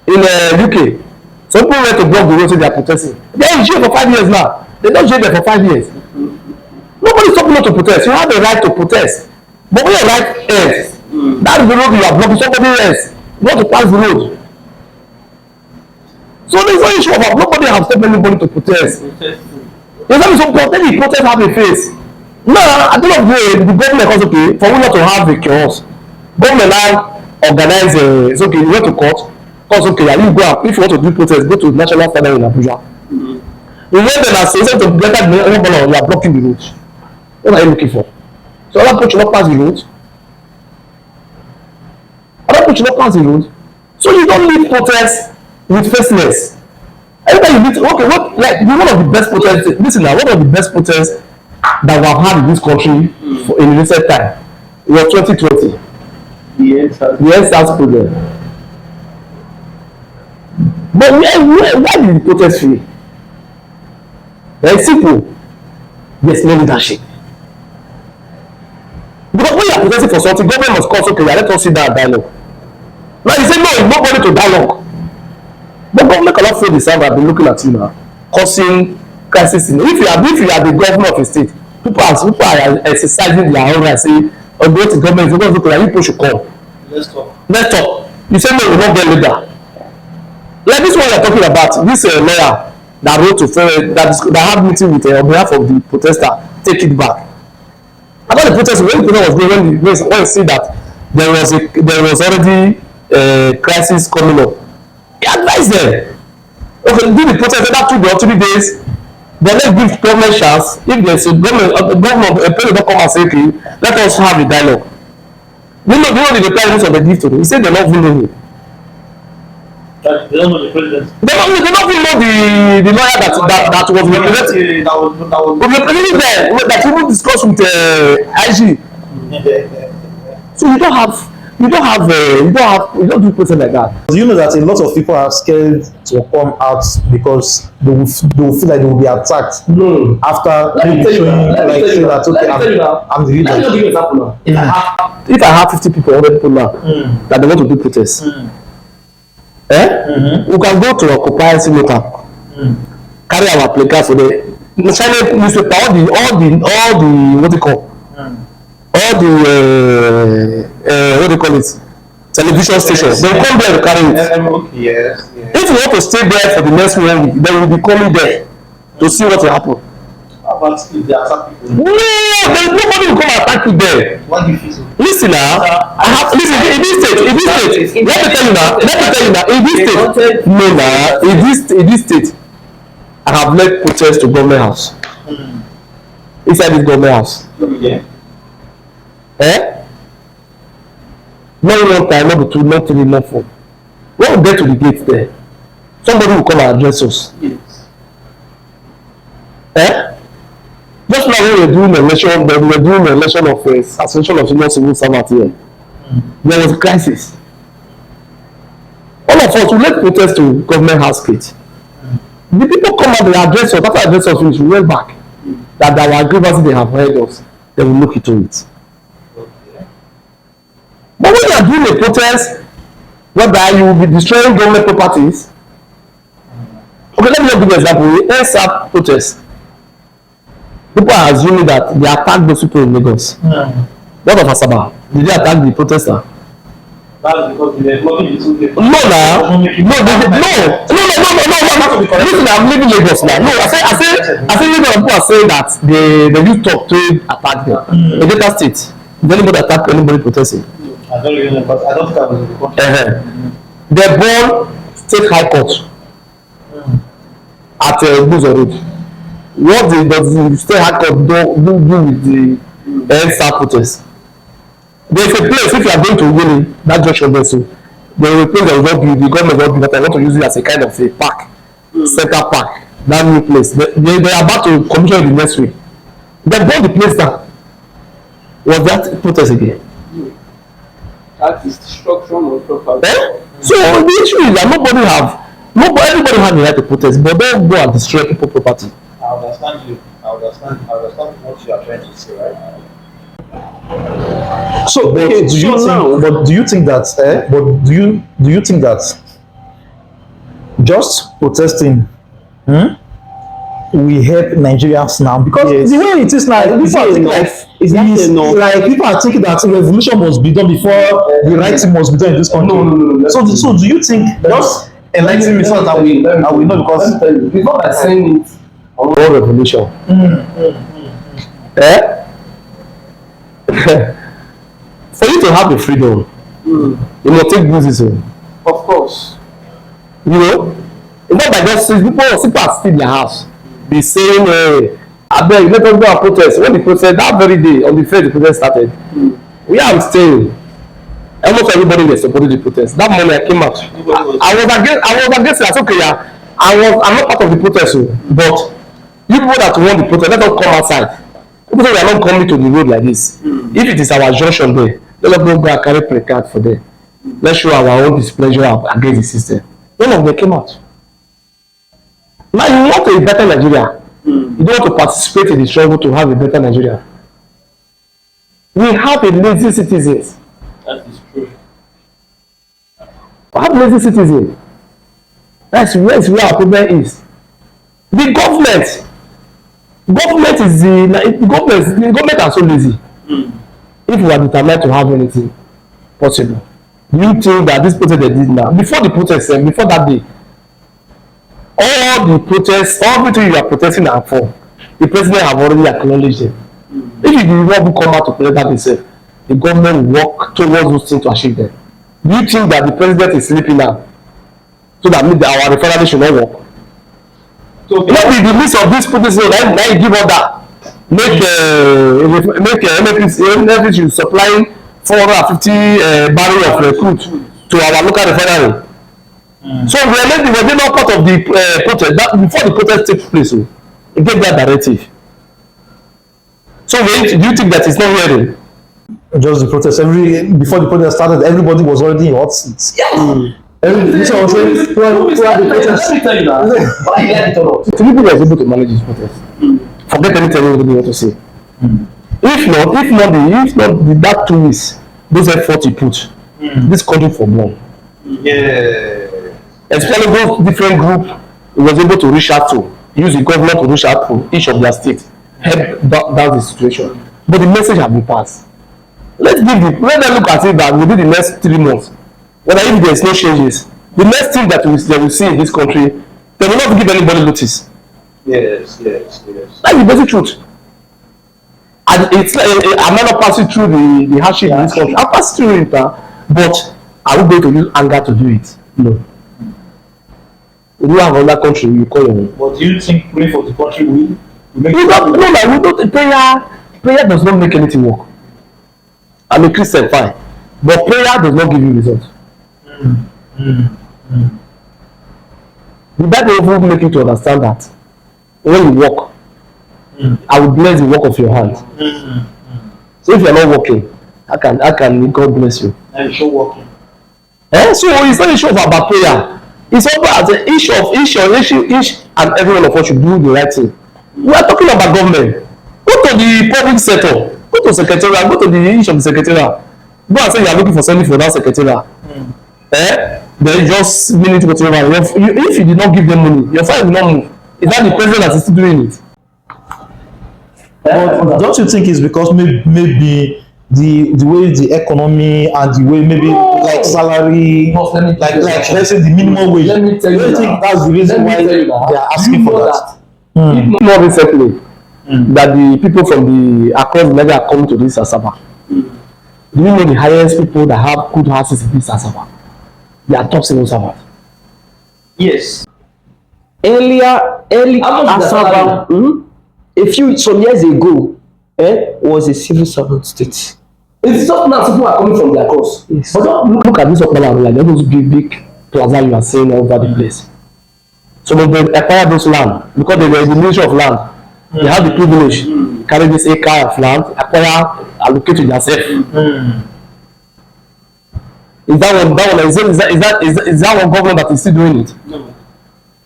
Speaker 2: in UK, some people went to block the road so they are protesting. They are in jail for 5 years now. They don't jail there for 5 years. Nobody is talking not to protest. You have the right to protest. But when your right ends, that is the road you are blocking. Somebody else you want to pass the road. So there is no issue about nobody has stopped anybody to protest. There's only some protest have a face. No, at the end of the day, the government also okay for we not to have a chaos. Government now organize it's okay, you went to court, court's okay, and you go out. If you want to do protest, go to the national stadium in Abuja. You went there and say to get that you are blocking the road. What are you looking for? So other people should not pass the road. Other people should not pass the road. So you don't need protest with faceless. Every time you meet, okay, what like one of the best protests, listen now, one of the best protests that we have had in this country for in recent time was 2020. The SARS program. But why did the protest fail? Very simple. There's no leadership. Because when you are protesting for something, government must call okay, let us sit down and dialogue. Now you say no, it's nobody to dialogue. But government cannot fail the sound that been looking at you now, causing crisis. If you are the governor of a state, people are exercising their own right, say, or go to government, you people should come. Let's talk. You say no, we not get leader. Like this one we are talking about, this lawyer that wrote to that had meeting with on behalf of the protester, take it back. About the protest, when the protest was going, when you see that there was already a crisis coming up, he advised them. Okay, do the protest after 2 or 3 days. Then let's give government chance. If there's a president come and say, okay, let us have a dialogue. You know the president of the gift to him. He said they're not willing him.
Speaker 4: They don't know the president.
Speaker 2: They don't even know the lawyer that was representing. Representing them that even discussed with IG. So you don't do process like that.
Speaker 1: Do you know that a lot of people are scared to come out because they will feel like they will be attacked after
Speaker 2: I'm the
Speaker 1: leader.
Speaker 2: Let me give you an example now. If I have 50 people, 100 people now that they want to do protests, we can go to Occupy Senator, carry our placard for the China newspaper, all the what they call, all the what they call it, television stations. They will come there to carry it.
Speaker 4: Yes.
Speaker 2: If you want to stay there for the next 1 week, they will be coming there to see what will happen.
Speaker 4: How about if they attack people?
Speaker 2: No, there's nobody will come and attack you there.
Speaker 4: Why do you feel so?
Speaker 2: Listen now, in this state, let me tell you now, in this state, I have led protests to government house. Inside this government house. Not 1 time, not 2, not 3, not 4. When we get to the gate there, somebody will come and address us.
Speaker 4: Yes.
Speaker 2: Just now when we were doing an election of Association of Senior Civil Servants here, there was a crisis. All of us, we led protest to government house gate. The people come out, they address us, after address us finish, we went back. That there were grievances they have heard us, they will look into it. But when you are doing a protest whereby you will be destroying government properties, okay, let me just give you an example. The NSAP protest, people are assuming that they attacked those people in Lagos. What of Asaba? Did they attack the protester?
Speaker 4: That's because they were blocking the two people.
Speaker 2: No. Listen, I'm leaving Lagos now. No, I say Lagos people are saying that they use talk to attack them. In Delta State, if anybody attack anybody protesting,
Speaker 1: I don't really know, but I don't think I was in the country.
Speaker 2: They born state high court at Buzo Road. What does the state high court do with the NSA protest? There's a place, if you are going to win that junction there, so there is a place that will not build, the government will not build, but I want to use it as a kind of a park, center park, that new place. They are about to commission it the next week. They bought the place down. Was that protest again?
Speaker 4: That is destruction of property.
Speaker 2: So the issue is that everybody have the right to protest, but don't go and destroy people's property.
Speaker 1: I understand you. I understand what you are trying to say, right? So, okay, do you think that just protesting will help Nigerians now? Because the way it is now, people are thinking that revolution must be done before the right thing must be done in this country. No. So do you think just enlighten me so that we know, because
Speaker 3: before I saying it,
Speaker 2: no revolution. For you to have the freedom, you must take business.
Speaker 4: Of course.
Speaker 2: You know, it's not like just people are still in their house, be saying, I beg, let us go and protest. When the protest, that very day, on the first the protest started, we are staying. Almost everybody was supporting the protest. That morning I came out. I was against it. I said, okay, I'm not part of the protest, but you people that want the protest, let us come outside. People say we are not coming to the road like this. If it is our junction there, let us go and carry placard for them. Let's show our own displeasure against the system. None of them came out. Now you want a better Nigeria. You don't want to participate in the struggle to have a better Nigeria. We have a lazy citizens.
Speaker 4: That is true.
Speaker 2: We have lazy citizens. That's where our problem is. The government are so lazy. If we are determined to have anything possible, do you think that this protest they did now, before the protest, before that day, all the protests, everything you are protesting are for, the president have already acknowledged them. If you do not come out to protest that himself, the government will work towards those things to achieve them. Do you think that the president is sleeping now, so that means that our referendum should not work? So in the midst of this protest, now you give order, make NFP supplying 450 barrels of crude to our local refinery. So we were not part of the protest. That before the protest takes place, we gave that directive. So do you think that it's not hearing?
Speaker 1: Just the protest. Before the protest started, everybody was already in hot seats. Yeah.
Speaker 4: Let me tell you that. Why you let it all?
Speaker 2: Tinubu was able to manage his protest. Forget anything anybody want to say. If not that 2 weeks, those efforts he put, this country for blown.
Speaker 1: Yeah.
Speaker 2: Especially those different groups he was able to reach out to, use the government to reach out to each of their states, help down the situation. But the message has been passed. Let them look at it that within the next 3 months, whether if there is no changes, the next thing that they will see in this country, they will not give anybody notice.
Speaker 1: Yes.
Speaker 2: That's the basic truth. And it's like I'm not passing through the hardship in this country. I'm passing through it, but are we going to use anger to do it? No. We don't have another country you call it.
Speaker 1: But do you think praying for the country will make
Speaker 2: prayer does not make anything work. I'm a Christian, fine. But prayer does not give you results. The Bible will make you to understand that when you walk, I will bless the work of your hand. So if you are not working, how can God bless you?
Speaker 1: And you should working.
Speaker 2: So it's not a issue about prayer. It's about the each and every one of us should do the right thing. We are talking about government. Go to the public sector. Go to secretariat. Go to each of the secretariat. Go and say you are looking for something for that secretariat. Then just minute go to if you did not give them money, your file will not move. Is that the president that is still doing it?
Speaker 1: But don't you think it's because maybe the way the economy and the way maybe like salary, like let's say the minimum wage?
Speaker 3: Let me tell you,
Speaker 1: do you think that's the reason why they are asking for that?
Speaker 2: If not recently, that the people from across the Nigeria are coming to this Asaba. Do you know the highest people that have good houses in this Asaba? They are top civil servants.
Speaker 4: Yes.
Speaker 3: Early
Speaker 4: How much is the
Speaker 3: Asaba, some years ago, was a civil servant state.
Speaker 2: It's just now people are coming from their course.
Speaker 3: Yes.
Speaker 2: But don't look at this Okpala, like those big plaza you are seeing all over the place. So when they acquire those land, because they were in the Ministry of Land, they have the privilege carry this acre of land, acquire, allocate to themselves. Is that one government that is still doing it?
Speaker 4: No.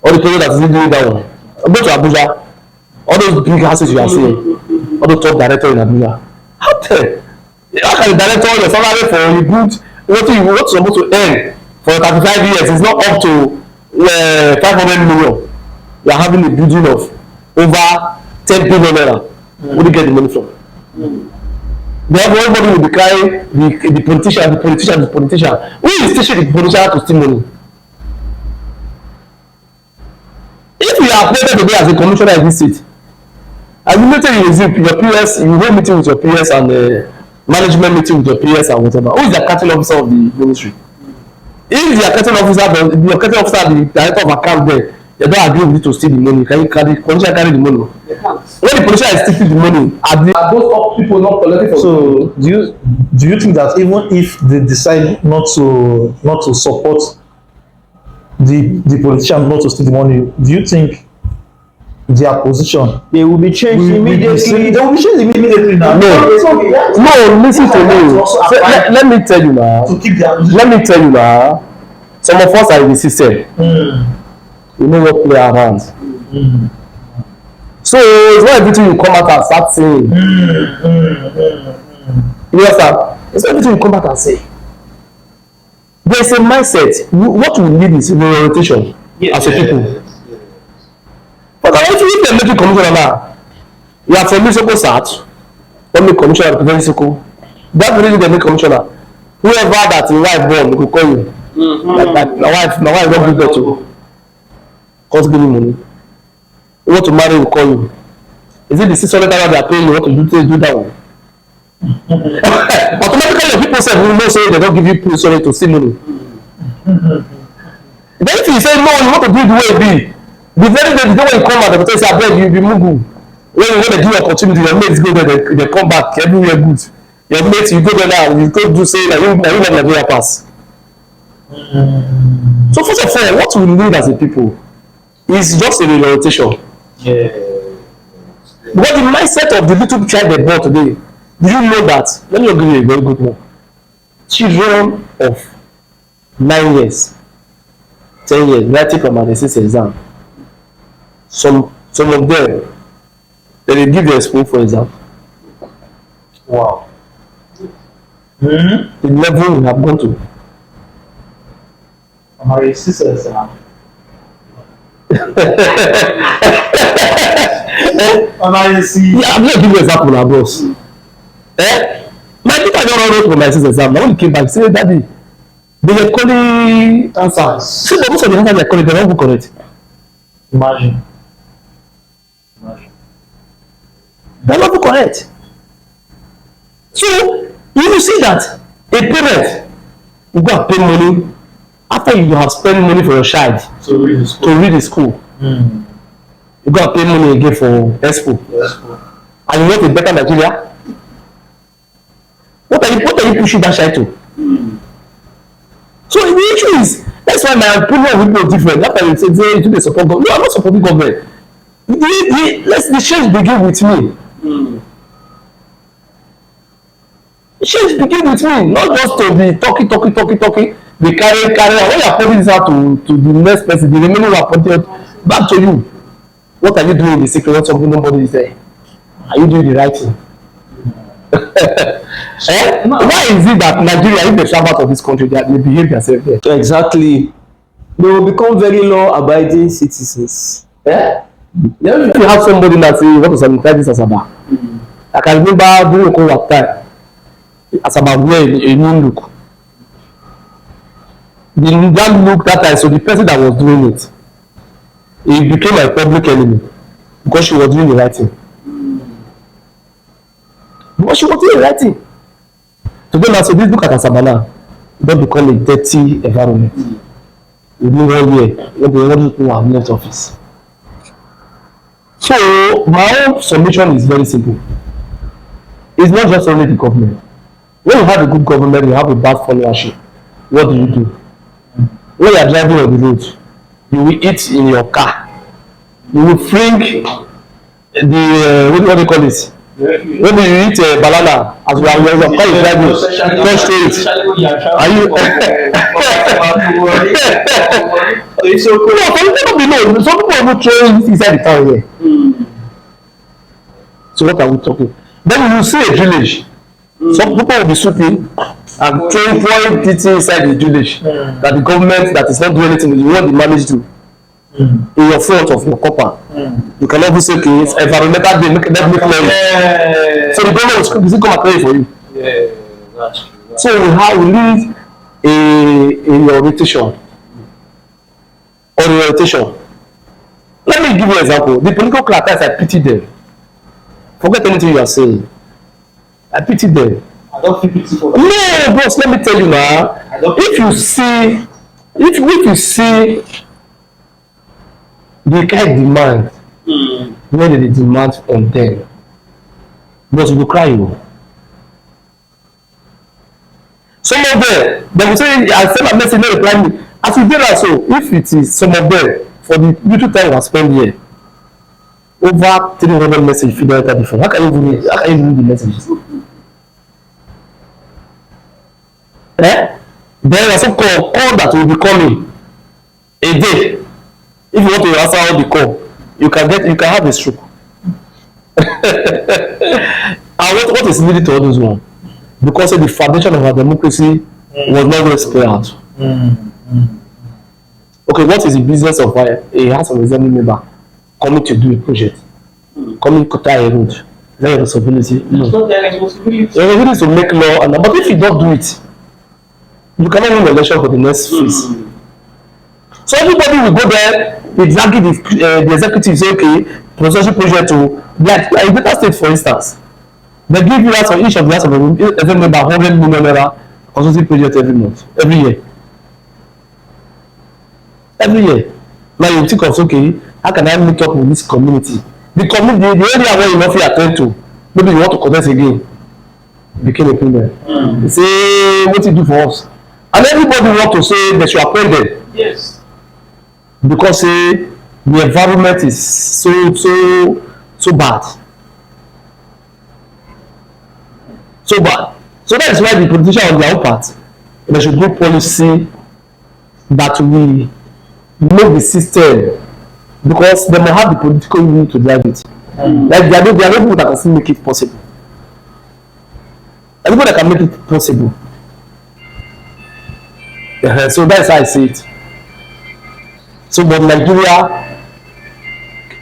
Speaker 2: Or the president that is still doing that one? Go to Abuja, all those big houses you are seeing, all the top director in Abuja. How can the director your salary for a good what you're supposed to earn for 35 years is not up to 500 million? You are having a building of over 10 billion naira. Where do you get the money from? Then everybody will be crying the politician. Who is teaching the politician to steal money? If you are appointed today as a commissioner in this state, and you meeting with your PS, you hold meeting with your PS and management meeting with your PS and whatever. Who is the accounting officer of the ministry? If the accounting officer, the director of account there, they don't agree with you to steal the money. Can you carry the money? When the politician is stealing the money, are those top people not collecting?
Speaker 1: So do you think that even if they decide not to support the politician, not to steal the money, do you think their position
Speaker 3: They will be changed immediately.
Speaker 1: They will be changed immediately now.
Speaker 2: No, listen to me. So, let me tell you now.
Speaker 1: To keep their position.
Speaker 2: Let me tell you now. Some of us are in the system. We know what play around. So it's not everything you come out and start saying. You understand? It's not everything you come out and say. There is a mindset. What we need is orientation as a people. But if they make you commissioner now, you are from Misoko South, don't make commissioner represent Misoko. That really they make commissioner. Whoever that your wife born, they could call you. Like my wife don't give birth to. Cost giving money. You want to marry, will call you. Is it the 600,000 they are paying you? What to do that one? Automatically, the people say who know say they don't give you sorry to see money. Then if you say no, you want to do it the way it be. The very day when you come out, the person say abeg you be mugu. When you want to give opportunity, your mates go there, they come back everywhere good. Your mates you go there now, you go do say like you let Nigeria pass. So first of all, what we need as a people is just a reorientation. Because the mindset of the little child they born today, do you know that? Let me give you a very good one. Children of 9 years, 10 years, writing from an SS exam. Some of them, they give their school for exam.
Speaker 1: Wow.
Speaker 2: The level we have gone to.
Speaker 1: My sisters now. And I see.
Speaker 2: Yeah, I'm not giving you an example now, boss. My people don't wrote for my sister's exam. Now when he came back, he said, Daddy, they were calling answers. See, most of the answers they are calling, they don't correct.
Speaker 1: Imagine.
Speaker 2: They are not correct. So you see that a parent will go and pay money after you have spent money for your child
Speaker 1: to
Speaker 2: read the school. You go and pay money again for expo. And you want a better Nigeria? What are you pushing that child to? So the issue is, that's why my opinion will be different. After you say you do support government. No, I'm not supporting government. The change begin with me. The change begin with me, not just to be talking, be carry. When you are pointing this out to the next person, the remaining will are pointed back to you. What are you doing in the secret when something nobody is there? Are you doing the right thing? Why is it that Nigeria, if they travel out of this country, they behave themselves there?
Speaker 3: Exactly. They will become very law-abiding citizens.
Speaker 2: If you have somebody that say you want to sanitize this Asaba, I can remember during the COVID time, Asaba wear a new look. That look that time, so the person that was doing it, he became a public enemy because she was doing the right thing. Because she was doing the right thing. To Today now, so this look at Asabana, don't become a dirty environment. Within 1 year, when the other people have left office. So my own submission is very simple. It's not just only the government. When you have a good government, you have a bad followership. What do you do? When you are driving on the road, you will eat in your car. You will fling the what do you call it? When you eat banana as well, your car is driving, touch to it. Are you?
Speaker 4: It's so cool.
Speaker 2: No, some people will throw it inside the town here. So what are we talking? Then you see a village. Some people will be sweeping and throwing it inside the village that the government that is not doing anything, you want to manage to in your front of your copper. You cannot be say okay, it's environmental day, make them make money. So the government will come and pay for you.
Speaker 4: Yeah, that's true.
Speaker 2: So we need a orientation. Orientation. Let me give you an example. The political class, I pity them. Forget anything you are saying. I pity them.
Speaker 4: I don't feel pity for them.
Speaker 2: No, boss, let me tell you now. If you see the kind demand, when they demand from them, but you will cry you. Some of them, they will say, I send a message, no reply me. As you did so, if it is some of them, for the little time I spend here, over 300 messages you don't enter the phone. How can you read the messages? There are some call that will be coming a day. If you want to answer all the call, you can have a stroke. And what is needed to all those ones? Because the foundation of our democracy was not well spelled out. Okay, what is the business of a House of Assembly member coming to do a project? Coming to cut a road? Is that your responsibility? No.
Speaker 4: It's not their responsibility.
Speaker 2: Your responsibility is to make law, but if you don't do it, you cannot win the election for the next phase. So everybody will go there, exactly the executive say, okay, processing project to like in better state, for instance. They give you that for each of the House of every member 100 million naira consulting project every month, every year. Every year. Now you think of okay, how can I meet up with this community? The area where you not feel attend to, maybe you want to contest again. Became a problem. They say, what you do for us? And everybody want to say they should appoint them.
Speaker 4: Yes.
Speaker 2: Because the environment is so bad. So bad. So that is why the politicians on their own part, they should do policy that will make the system, because they may have the political will to drive it. Like there are no people that can still make it possible. Everybody that can make it possible. So that's how I see it. So but Nigeria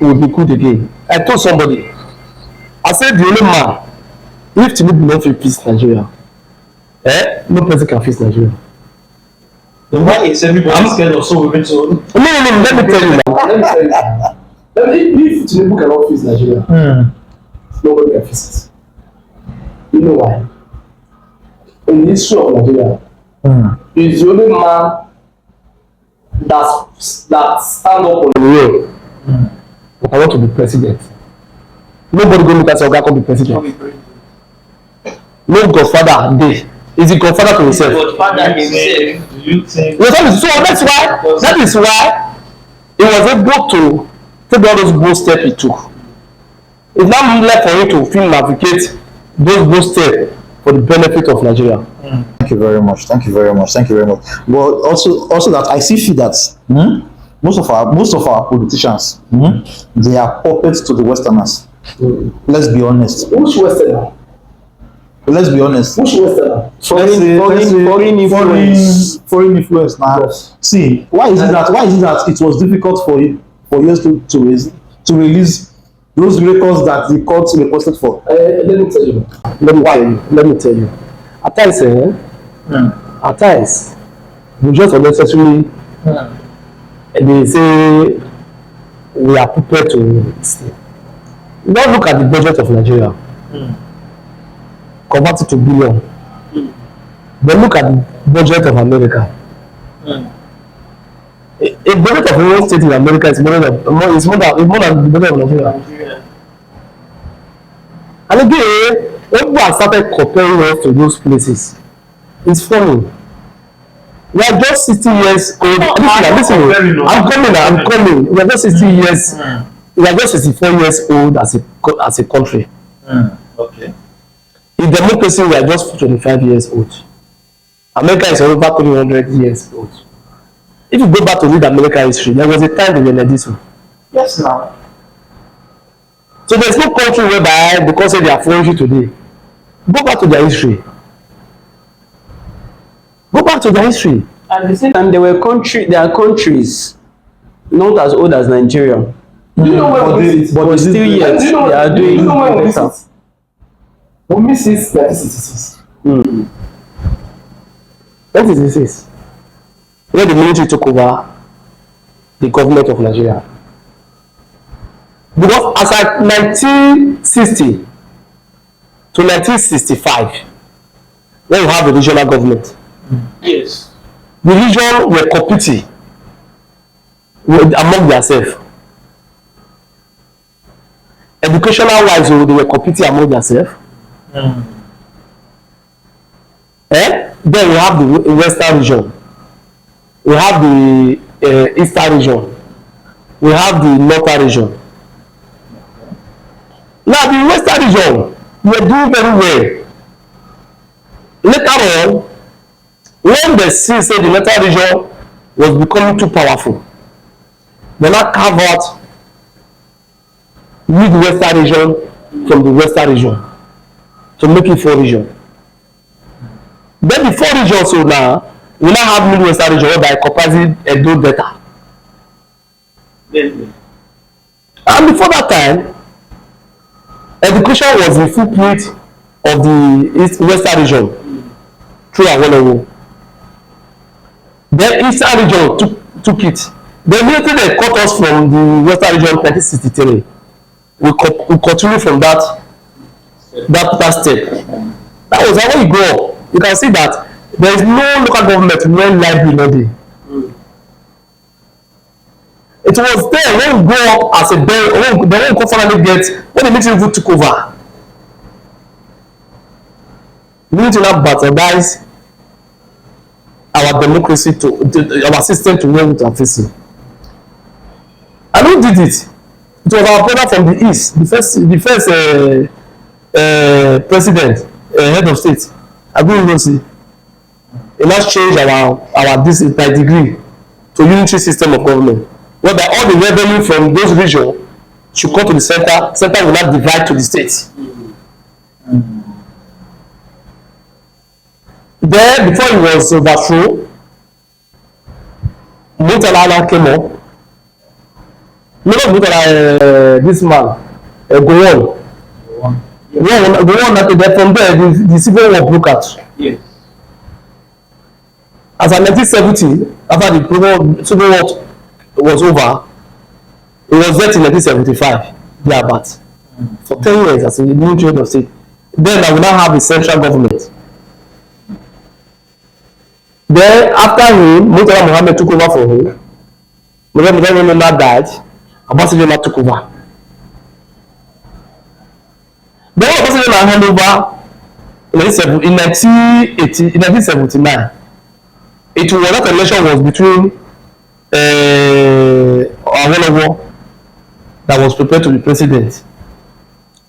Speaker 2: will be good again. I told somebody, I said the only man, if Tinubu not fit fix Nigeria, no person can fix Nigeria.
Speaker 1: Then why is everybody scared of so we're to?
Speaker 2: No, let me tell you now. If Tinubu cannot fix Nigeria, nobody can fix it. You know why? In the history of Nigeria, he's the only man that stand up on the road. But I want to be president. Nobody go meet us or can be president. No Godfather dey. Is he Godfather to himself?
Speaker 4: Godfather himself.
Speaker 1: Do you think?
Speaker 2: So that is why he was able to take all those bold steps he took. It's now left for him to feel navigate those bold steps for the benefit of Nigeria.
Speaker 1: Thank you very much. Thank you very much. Thank you very much. But also that I see that most of our politicians they are puppets to the Westerners. Let's be honest.
Speaker 2: Which Westerner?
Speaker 1: Let's be honest.
Speaker 2: Which Westerner?
Speaker 3: Foreign influence.
Speaker 1: Foreign influence. Now,
Speaker 3: Yes.
Speaker 1: see, why is it that it was difficult for years to release those records that the courts requested for?
Speaker 2: Let me tell you. Let me tell you. At times, we just unnecessarily they say we are prepared to stay. Don't look at the budget of Nigeria. Convert it to billion. Then look at the budget of America. A budget of one state in America is more than the budget of Nigeria. And again, when people have started comparing us to those places, it's funny. We are just 60 years old. Listen, I'm coming. We are just 60 years. We are just 64 years old as a country.
Speaker 1: Okay.
Speaker 2: In democracy, we are just 25 years old. America is over 300 years old. If you go back to read American history, there was a time they were like this one.
Speaker 1: Yes, now.
Speaker 2: So there's no country whereby, because they are flourishing today, go back to their history. Go back to their history.
Speaker 3: At the same time, there are countries not as old as Nigeria.
Speaker 4: Do you know where we sit?
Speaker 3: But still yet, they are doing better.
Speaker 2: We miss it 1966. 1966. When the military took over the government of Nigeria. Because as at 1960 to 1965, when you have the regional government,
Speaker 4: Yes.
Speaker 2: the region were competing among themselves. Educational wise, they were competing among themselves. Then we have the western region, we have the eastern region, we have the northern region. Now the western region, we are doing very well. Later on, when they see say the northern region was becoming too powerful, they now carve out mid-western region from the western region to make it 4 regions. Then the 4 regions so now, we now have mid-western region whereby comprising Edo Delta. And before that time, education was the footprint of the western region through Awolowo. Then eastern region took it. Then immediately they cut us from the western region 1963. We continue from that step. That was how we grow up. You can see that there is no local government when library no dey. It was there when we grow up as a when we finally get when the military took over. We need to now bastardize our democracy to our system to where we are facing. And who did it? It was our brother from the east, the first president, head of state, Aguiyi. He now changed our this by degree to unitary system of government, whereby all the revenue from those regions should come to the center. Center will not divide to the states. There, before he was overthrown, Murtala came up. Look at this man, Gowon. Gowon that from there the civil war broke out.
Speaker 4: Yes.
Speaker 2: As in 1970, after the civil war was over, it was there in 1975, thereabouts. For 10 years as a military head of state. Then I will now have a central government. Then after him, Murtala Muhammad took over for him. Murtala Muhammad died. Ambassador took over. Then Ambassador hand over in 1979. It was that election was between Awolowo that was prepared to be president.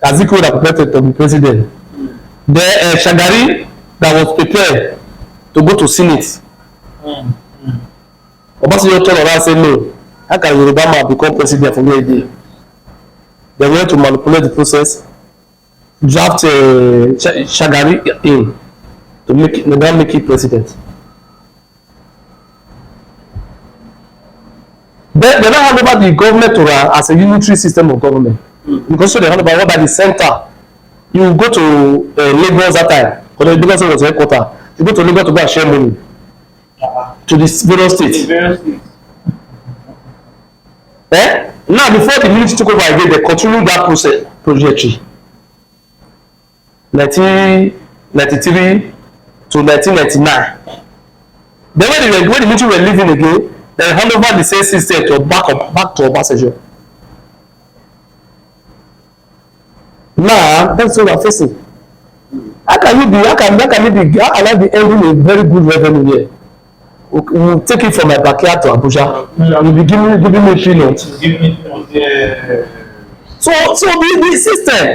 Speaker 2: Azikiwe that prepared to be president. Then Shagari that was prepared to go to Senate. Ambassador turned around and said no. How can Yoruba man become president from where he did? They went to manipulate the process, draft Shagari in to make it president. Then they now hand over the government to run as a unitary system of government. Because so they hand over by the center. You go to Lagos that time, because Lagos was headquarters. You go to Lagos to go and share money to the various states. Now before the military took over again, they continued that trajectory. 1993, to 1999. Then when the military were leaving again, they hand over the same system to back to Obasanjo. Now that's what we're facing. How can I be earning a very good revenue here? We'll take it from my backyard to Abuja. You'll be giving me peanuts. So the system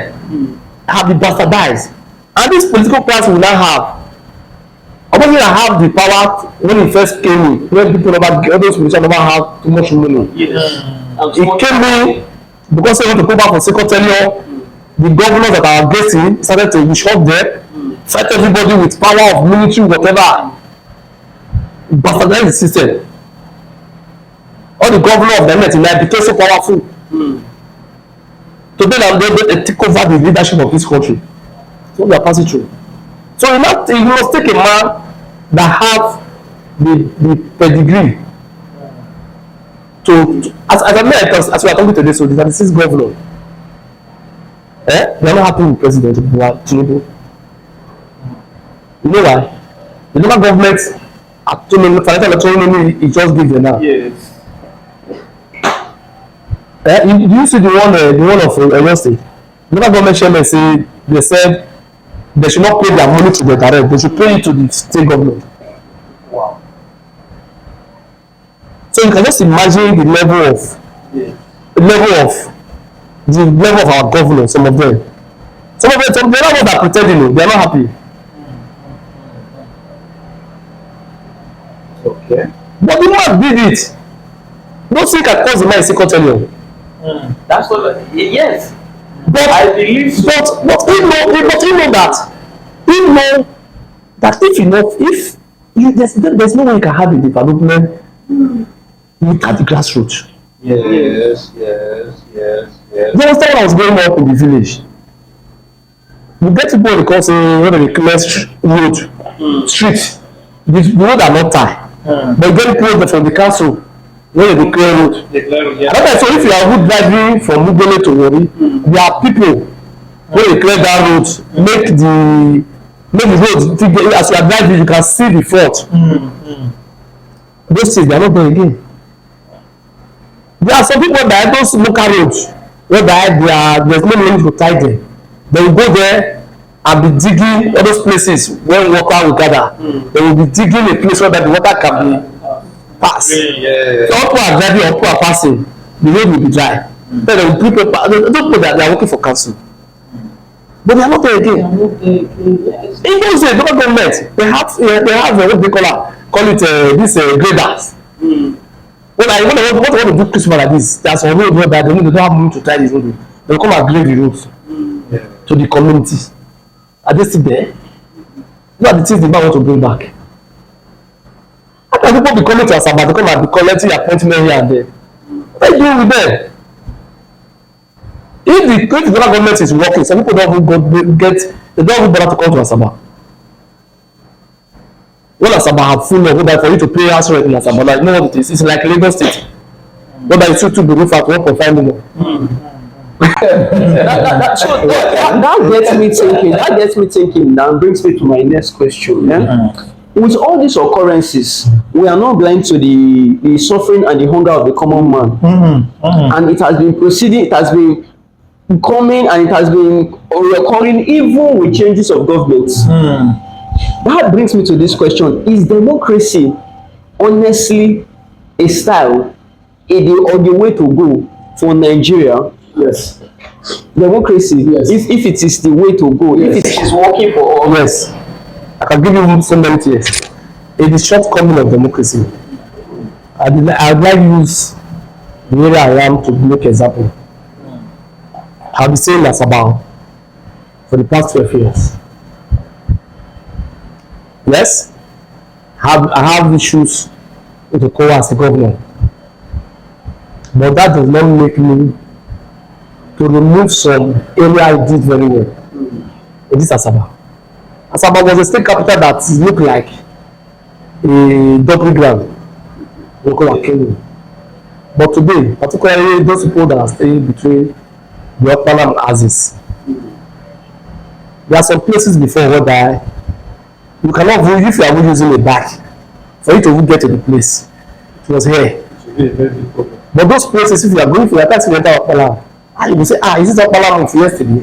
Speaker 2: have been bastardized, and this political class will now have. Obviously, I have the power when it first came in, when people all those politicians never have too much money.
Speaker 4: Yes.
Speaker 2: It came in because they want to go back for second tenure. The governors that are getting started to disrupt them, fight everybody with power of military, whatever. Bastardize the system. All the governors of the 99 became so powerful. Today, they take over the leadership of this country. So they are passing through. So you must take a man that have the pedigree as I met as we are talking today, so this is governor. They are not happy with President Bola Tinubu. You know why? The local government financial autonomy he just give them now.
Speaker 4: Yes.
Speaker 2: You see the one of Oyo State. The local government chairman say they said they should not pay their money to the direct, they should pay it to the state government.
Speaker 4: Wow.
Speaker 2: So you can just imagine the level of our governors, some of them. Some of them, they are not that pretending, they are not happy.
Speaker 4: Okay.
Speaker 2: But the man did it. Don't think I cause the man second tenure.
Speaker 4: That's what. Yes.
Speaker 2: But
Speaker 4: I believe so.
Speaker 2: But he know that if there's no way you can have a development without the grassroots.
Speaker 4: Yes.
Speaker 2: You understand what I was growing up in the village? We get to go because when they clear road, street, the road are not tied. But you get people from the council when they clear road. So if you are good driving from Mugole to Wari, there are people when they clear that road, make the road as you are driving, you can see the fault. Those things they are not there again. There are some people that those local roads whereby there's no money to tie them. They will go there and be digging all those places where water will gather. They will be digging a place where the water can be passed. So all people are driving, all people are passing, the road will be dry. Then they will prepare. Those people that they are working for council. But they are not there again. In those days, local government, they have what they call it this graders. When I want to do Christmas like this, there's some road where they don't have money to tie this road. They will come and grade the roads to the communities. Are they still there? What are the things the man want to bring back? How can people be coming to Asaba to come and be collecting appointment here and there? What are you doing with them? If the local government is working, some people don't even bother to come to Asaba. When Asaba have full of for you to pay house rent in Asaba, like you know what it is? It's like Lagos State. What are you to be roof at 1.5 million?
Speaker 3: That gets me thinking now, brings me to my next question. With all these occurrences, we are not blind to the suffering and the hunger of the common man. And it has been proceeding, it has been coming, and it has been recurring even with changes of governments. That brings me to this question: is democracy honestly a style, or the way to go for Nigeria?
Speaker 2: Yes.
Speaker 3: Democracy, yes. If it is the way to go, yes. If it is working for all.
Speaker 2: Yes. I can give you so many years. It is shortcoming of democracy. I'd like to use the area I am to make example. I've been saying that about for the past 12 years. Yes, I have issues with the core as a governor, but that does not make me to remove some area I did very well. It is Asaba. Asaba was a state capital that looked like a double ground, local Kenya. But today, particularly those people that are staying between the Upper and Axis, there are some places before whereby You cannot go if you are using a bag for you to even get to the place. It was here. But those places, if you are going for your taxi, you enter Okpala. You will say, is it Okpala of yesterday?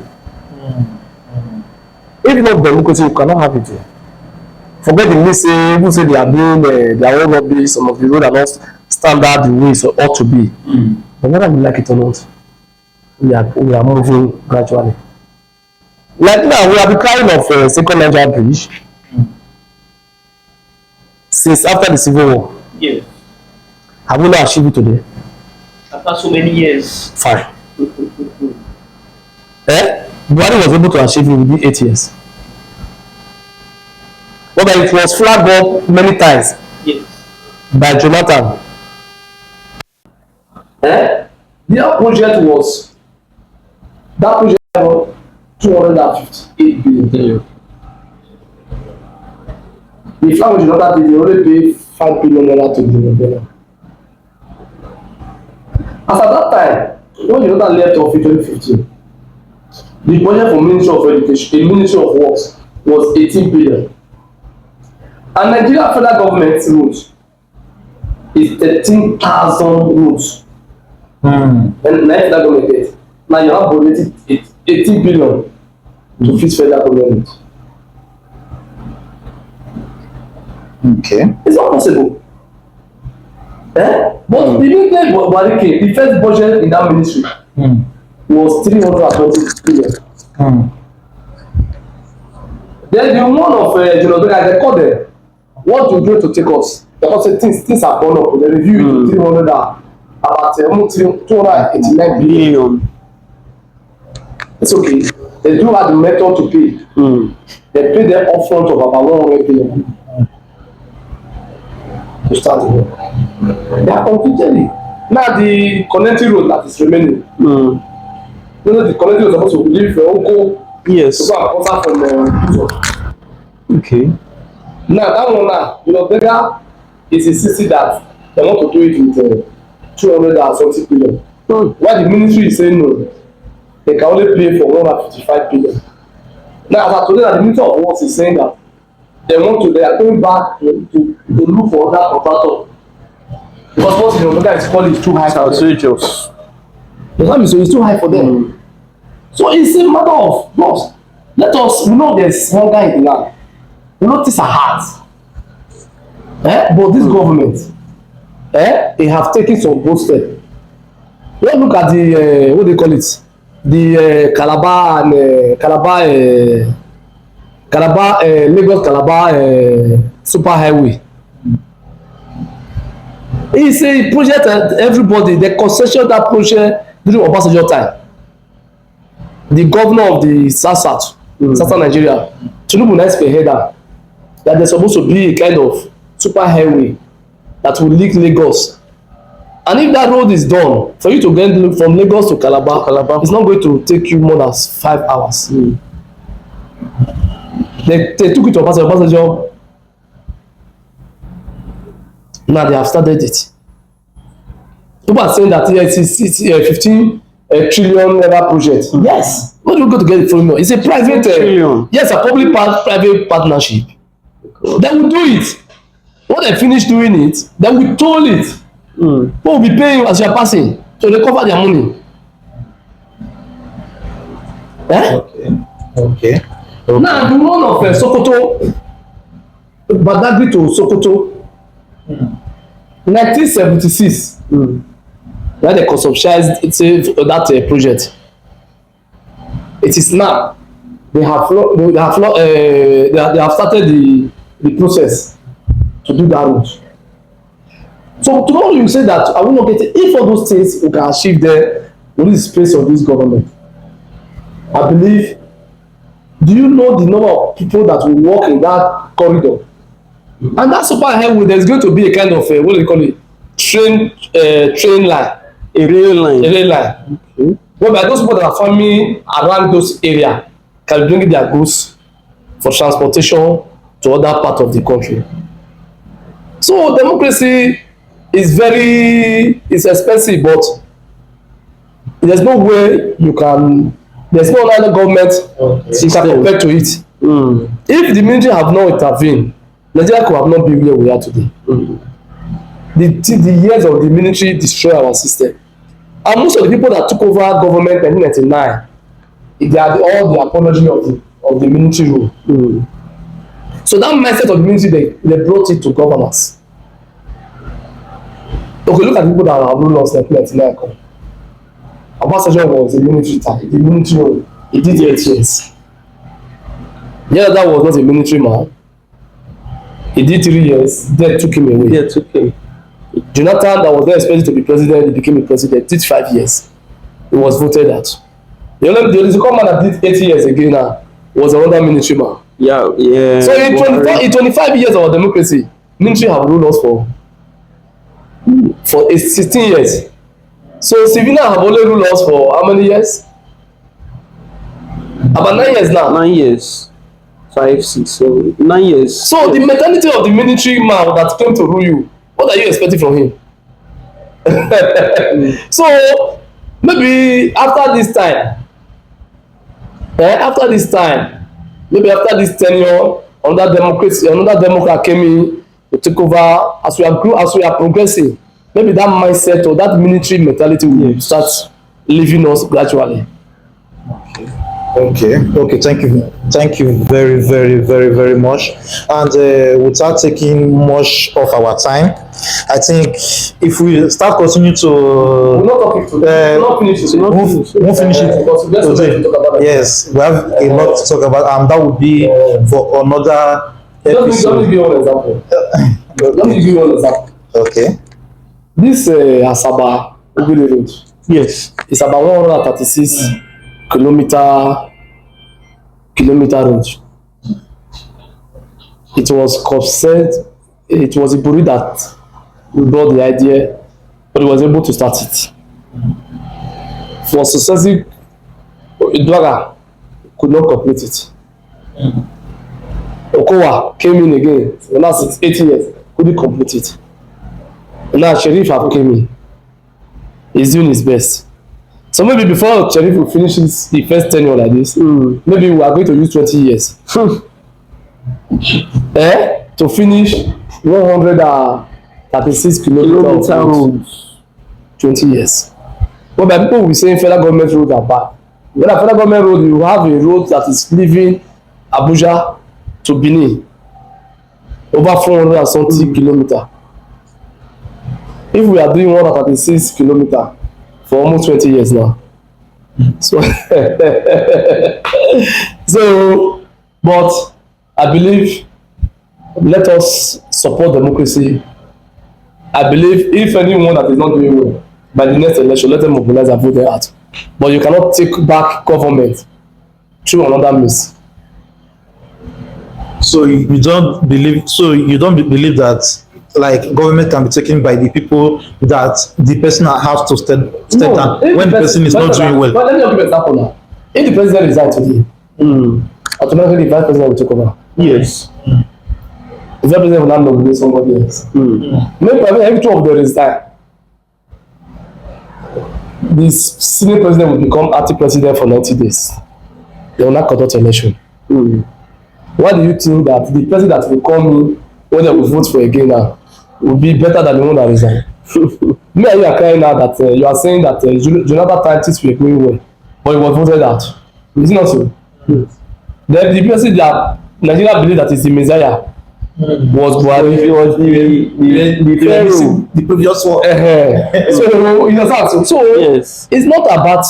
Speaker 2: If not democracy, you cannot have it. Forget the way say, people say they are doing their own rubbish, some of the road are not standard the way it ought to be. But whether we like it or not, we are moving gradually. Like now, we have been crying of second Niger bridge since after the Civil War.
Speaker 4: Yes.
Speaker 2: Have we not achieved it today?
Speaker 4: After so many years.
Speaker 2: Fine. Buhari was able to achieve it within 8 years. But it was flagged up many times.
Speaker 4: Yes.
Speaker 2: By Jonathan.
Speaker 5: Their project was 258 billion. The flag was not that they only pay $5 billion to the Nigerian. As at that time, when the other left of 2015, the budget for Ministry of Education, the Ministry of Works, was 18 billion. And Nigeria federal government roads is 13,000 roads. And federal government gets. Now you have budgeted 18 billion to fix federal government.
Speaker 1: Okay.
Speaker 5: It's not possible. But the minute Buhari came, the first budget in that ministry was 320 billion. Then the one of they called them, what you do to take us? Because things have gone up. They reviewed to 289 billion. It's okay. They do have the method to pay. They pay them upfront of about 100 billion to start the work. They are completely. Now the connecting road that is remaining. You know the connecting road is supposed to leave from Oko.
Speaker 3: Yes.
Speaker 5: To go and from
Speaker 3: Okay.
Speaker 5: Now that one now, Regha is insisting that they want to do it with 200 and something billion. Why the ministry is saying no, they can only pay for 155 billion. Now as of today, the Minister of Works is saying that they are going back to look for other contractor. Because what Regha is calling is too high for them. So it's too high for them. So it's a matter of boss. We know there's hunger in the land. We know things are hard. But this government, they have taken some bold steps. Let's look at the what they call it, the Calabar Lagos Calabar super highway. It's a project that everybody, the concession that project during Obasanjo time. The governor of the South Nigeria, Tinubu now spearheaded that there's supposed to be a kind of super highway that will link Lagos. And if that road is done, for you to get from Lagos to Calabar, it's not going to take you more than 5 hours. They took it to Obasanjo. Now they have started it. People are saying that it's 15 trillion naira project. Yes. What do we go to get it from? It's a private, yes, a public-private partnership. They will do it. When they finish doing it, they will toll it. Who will be paying as you are passing? So they cover their money.
Speaker 1: Okay.
Speaker 5: Now the one of Sokoto, Badagry to Sokoto, 1976, when they conceptualized that project. It is now they have started the process to do that route. So tomorrow you say that I will not get it. If all those things we can achieve there within the space of this government, I believe. Do you know the number of people that will walk in that corridor? And that super highway, there's going to be a kind of what do you call it? Train line.
Speaker 3: A rail line.
Speaker 5: Okay. Whereby those people that are farming around those areas can bring their goods for transportation to other parts of the country. So democracy is expensive, but there's no way you can, there's no other government you can compare to it. If the military have not intervened, Nigeria could have not been where we are today. The years of the military destroy our system. And most of the people that took over government in 1999, they are all the apology of the military rule. So that mindset of the military, they brought it to governance. Okay, look at the people that have ruled us like 1999. Obasanjo was a military time, the military rule. He did 8 years. Yeah, that was not a military man. He did 3 years, then took him away.
Speaker 3: Yeah, took him.
Speaker 5: Jonathan, that was not expected to be president, he became a president, did 5 years. He was voted out. The second man that did 80 years again now was another military man.
Speaker 3: Yeah.
Speaker 5: So in 25 years of our democracy, military have ruled us for 16 years. So civilians have only ruled us for how many years? About 9 years now.
Speaker 3: 9 years. 5, 6, 7, 9 years.
Speaker 5: So the mentality of the military man that came to rule you, what are you expecting from him? So maybe after this time, maybe after this tenure, another democrat came in to take over. As we are progressing, maybe that mindset or that military mentality will start leaving us gradually.
Speaker 1: Okay, thank you very, very, very, very much. And without taking much of our time, I think if we start continuing to
Speaker 5: We're not talking today. We'll not finish it.
Speaker 1: we'll finish it today. Yes, we have a lot to talk about, and that would be for another episode.
Speaker 5: Let me give you one example. Let me give you one example.
Speaker 1: Okay.
Speaker 5: This Asaba Ogule Road.
Speaker 3: Yes.
Speaker 5: It's about 136 kilometer road. It was concept. It was Iburi that brought the idea, but he was able to start it. For successive, Idwaga could not complete it. Okowa came in again for the last 8 years, couldn't complete it. And now Sheriff have came in. He's doing his best. So maybe before Sheriff will finish the first tenure like this, maybe we are going to use 20 years. To finish 136 kilometers of roads. 20 years. But by people will be saying federal government roads are bad. When a federal government road, you have a road that is leaving Abuja to Benin, over 400 and something kilometers. If we are doing 136 kilometers for almost 20 years now. So, but I believe, let us support democracy. I believe if anyone that is not doing well, by the next election, let them mobilize and vote them out. But you cannot take back government through another means.
Speaker 1: So you don't believe that like government can be taken by the people that the person has to step down when the person is not doing well.
Speaker 5: But let me give an example now. If the president resigns today, automatically the vice president will take over.
Speaker 3: Yes.
Speaker 5: The vice president will not nominate somebody else. Maybe every 2 of them resign. The senior president will become acting president for 90 days. They will not conduct election. Why do you think that the president that will come in, when they will vote for again now, will be better than the one that resigned? Me and you are crying now that you are saying that Jonathan tactics were going well, but he was voted out. Is it not so? Then the person that Nigeria believe that is the Messiah was Buhari.
Speaker 3: It was
Speaker 1: The previous one.
Speaker 5: So you understand? So
Speaker 3: yes.
Speaker 5: It's not about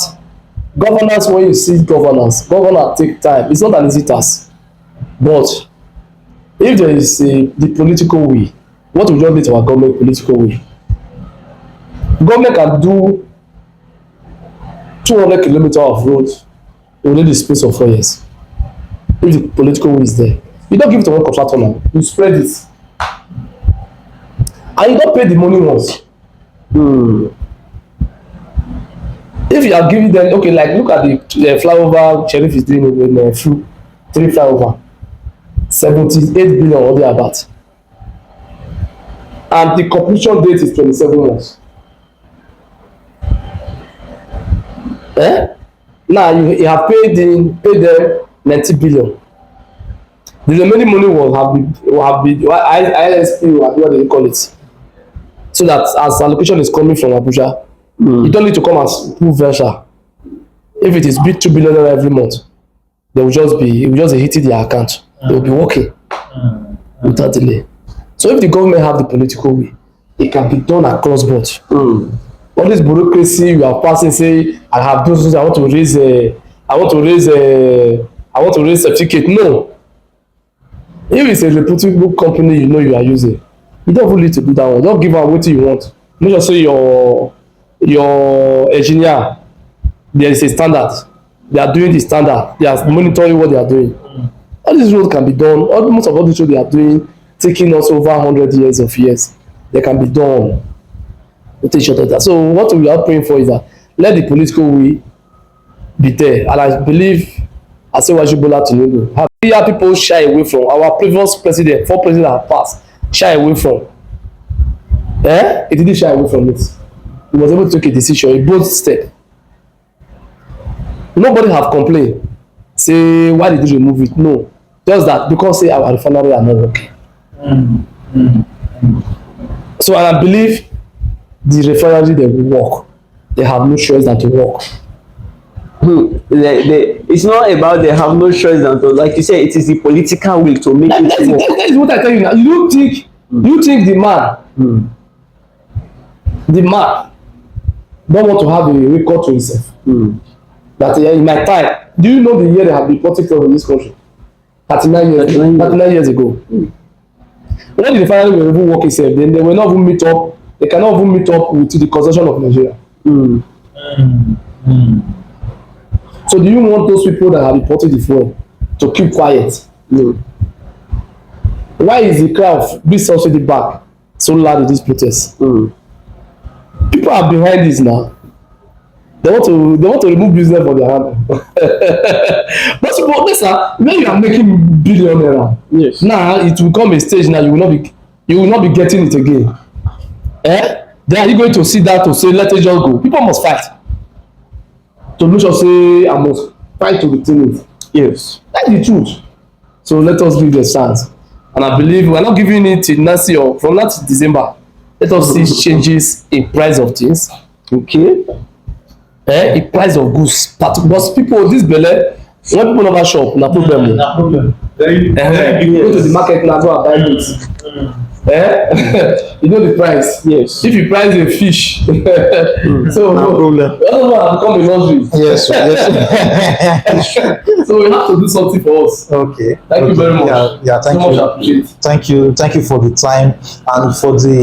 Speaker 5: governance. When you see governance take time. It's not an easy task. But if there is the political will, what we just need our government political will. Government can do 200 kilometers of road within the space of 4 years. If the political will is there, you don't give it to one contractor now. You spread it, and you don't pay the money once. If you are giving them, okay, like look at the flyover Sheriff is doing with 3 flyover. 78 billion or thereabout, and the completion date is 27 months. Now you have paid them 90 billion. The remaining money will have been ISP what they call it. So that as allocation is coming from Abuja, you don't need to come and prove Versa. If it is big 2 billion every month, they will just be hitting their account. They will be working without delay. So if the government have the political will, it can be done across board. All this bureaucracy you are passing, say I have those, I want to raise certificate. No. If it's a reputable company you are using, you don't really need to do that one. Don't give out what you want. Make sure say your engineer, there is a standard. They are doing the standard. They are monitoring what they are doing. All these roads can be done. Most of all these roads they are doing, taking us over 100 years. They can be done with each other. So what we are praying for is that let the political will be there. And I believe S1EPS12 Bola Tinubu have people shy away from. Our previous president, 4 presidents have passed, shy away from. He didn't shy away from it. He was able to take a decision, a bold step. Nobody have complained. Say, why did you remove it? No. Just that because say our refinery are not working. So and I believe the refinery they will work. They have no choice than to work.
Speaker 3: It's not about they have no choice than to, like you say, it is the political will to make it work.
Speaker 5: That is what I tell you now. You think the man don't want to have a record to himself. That in my time, do you know the year they have been political in this country? 39 years ago. When the finally were even working safe, then they will not even meet up. They cannot even meet up with the consumption of Nigeria. So do you want those people that have reported the fuel to keep quiet? No. Why is the cry of this subsidy back so loud in this protest? People are behind this now. They want to remove business from their hand. But suppose listen, when you are making billion naira, yes, now it will come a stage now you will not be getting it again. Then are you going to sit down to say let it just go? People must fight. To make sure say I must fight to retain it. Yes, that's the truth. So let us give the chance. And I believe we are not giving it till next year, from now to December. Let us see changes in price of things. Okay. The price of goods. But people, this belle, when people never shop, na problem.
Speaker 1: Na problem.
Speaker 5: You go to the market now, go and buy goods. You know the price. Yes. If you price a fish, so no problem. Otherwise, become a luxury.
Speaker 1: Yes. Yes.
Speaker 5: So we have to do something for us.
Speaker 1: Okay.
Speaker 5: Thank you very much.
Speaker 1: Yeah. Thank
Speaker 5: so
Speaker 1: you.
Speaker 5: Much appreciate.
Speaker 1: Thank you for the time and for the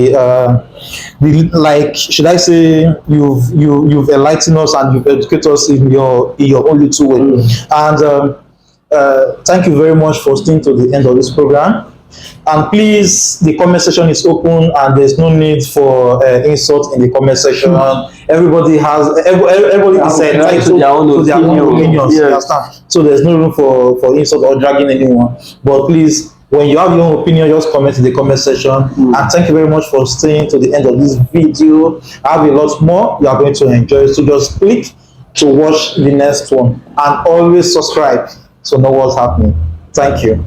Speaker 1: like. Should I say you've enlightened us and you've educated us in your own little way. And thank you very much for staying to the end of this program. And please, the comment section is open, and there's no need for insult in the comment section. Everybody is entitled to their own opinions. Yes. So there's no room for insult or dragging anyone. But please, when you have your own opinion, just comment in the comment section. And thank you very much for staying to the end of this video. I have a lot more you are going to enjoy. So just click to watch the next one, and always subscribe so know what's happening. Thank you.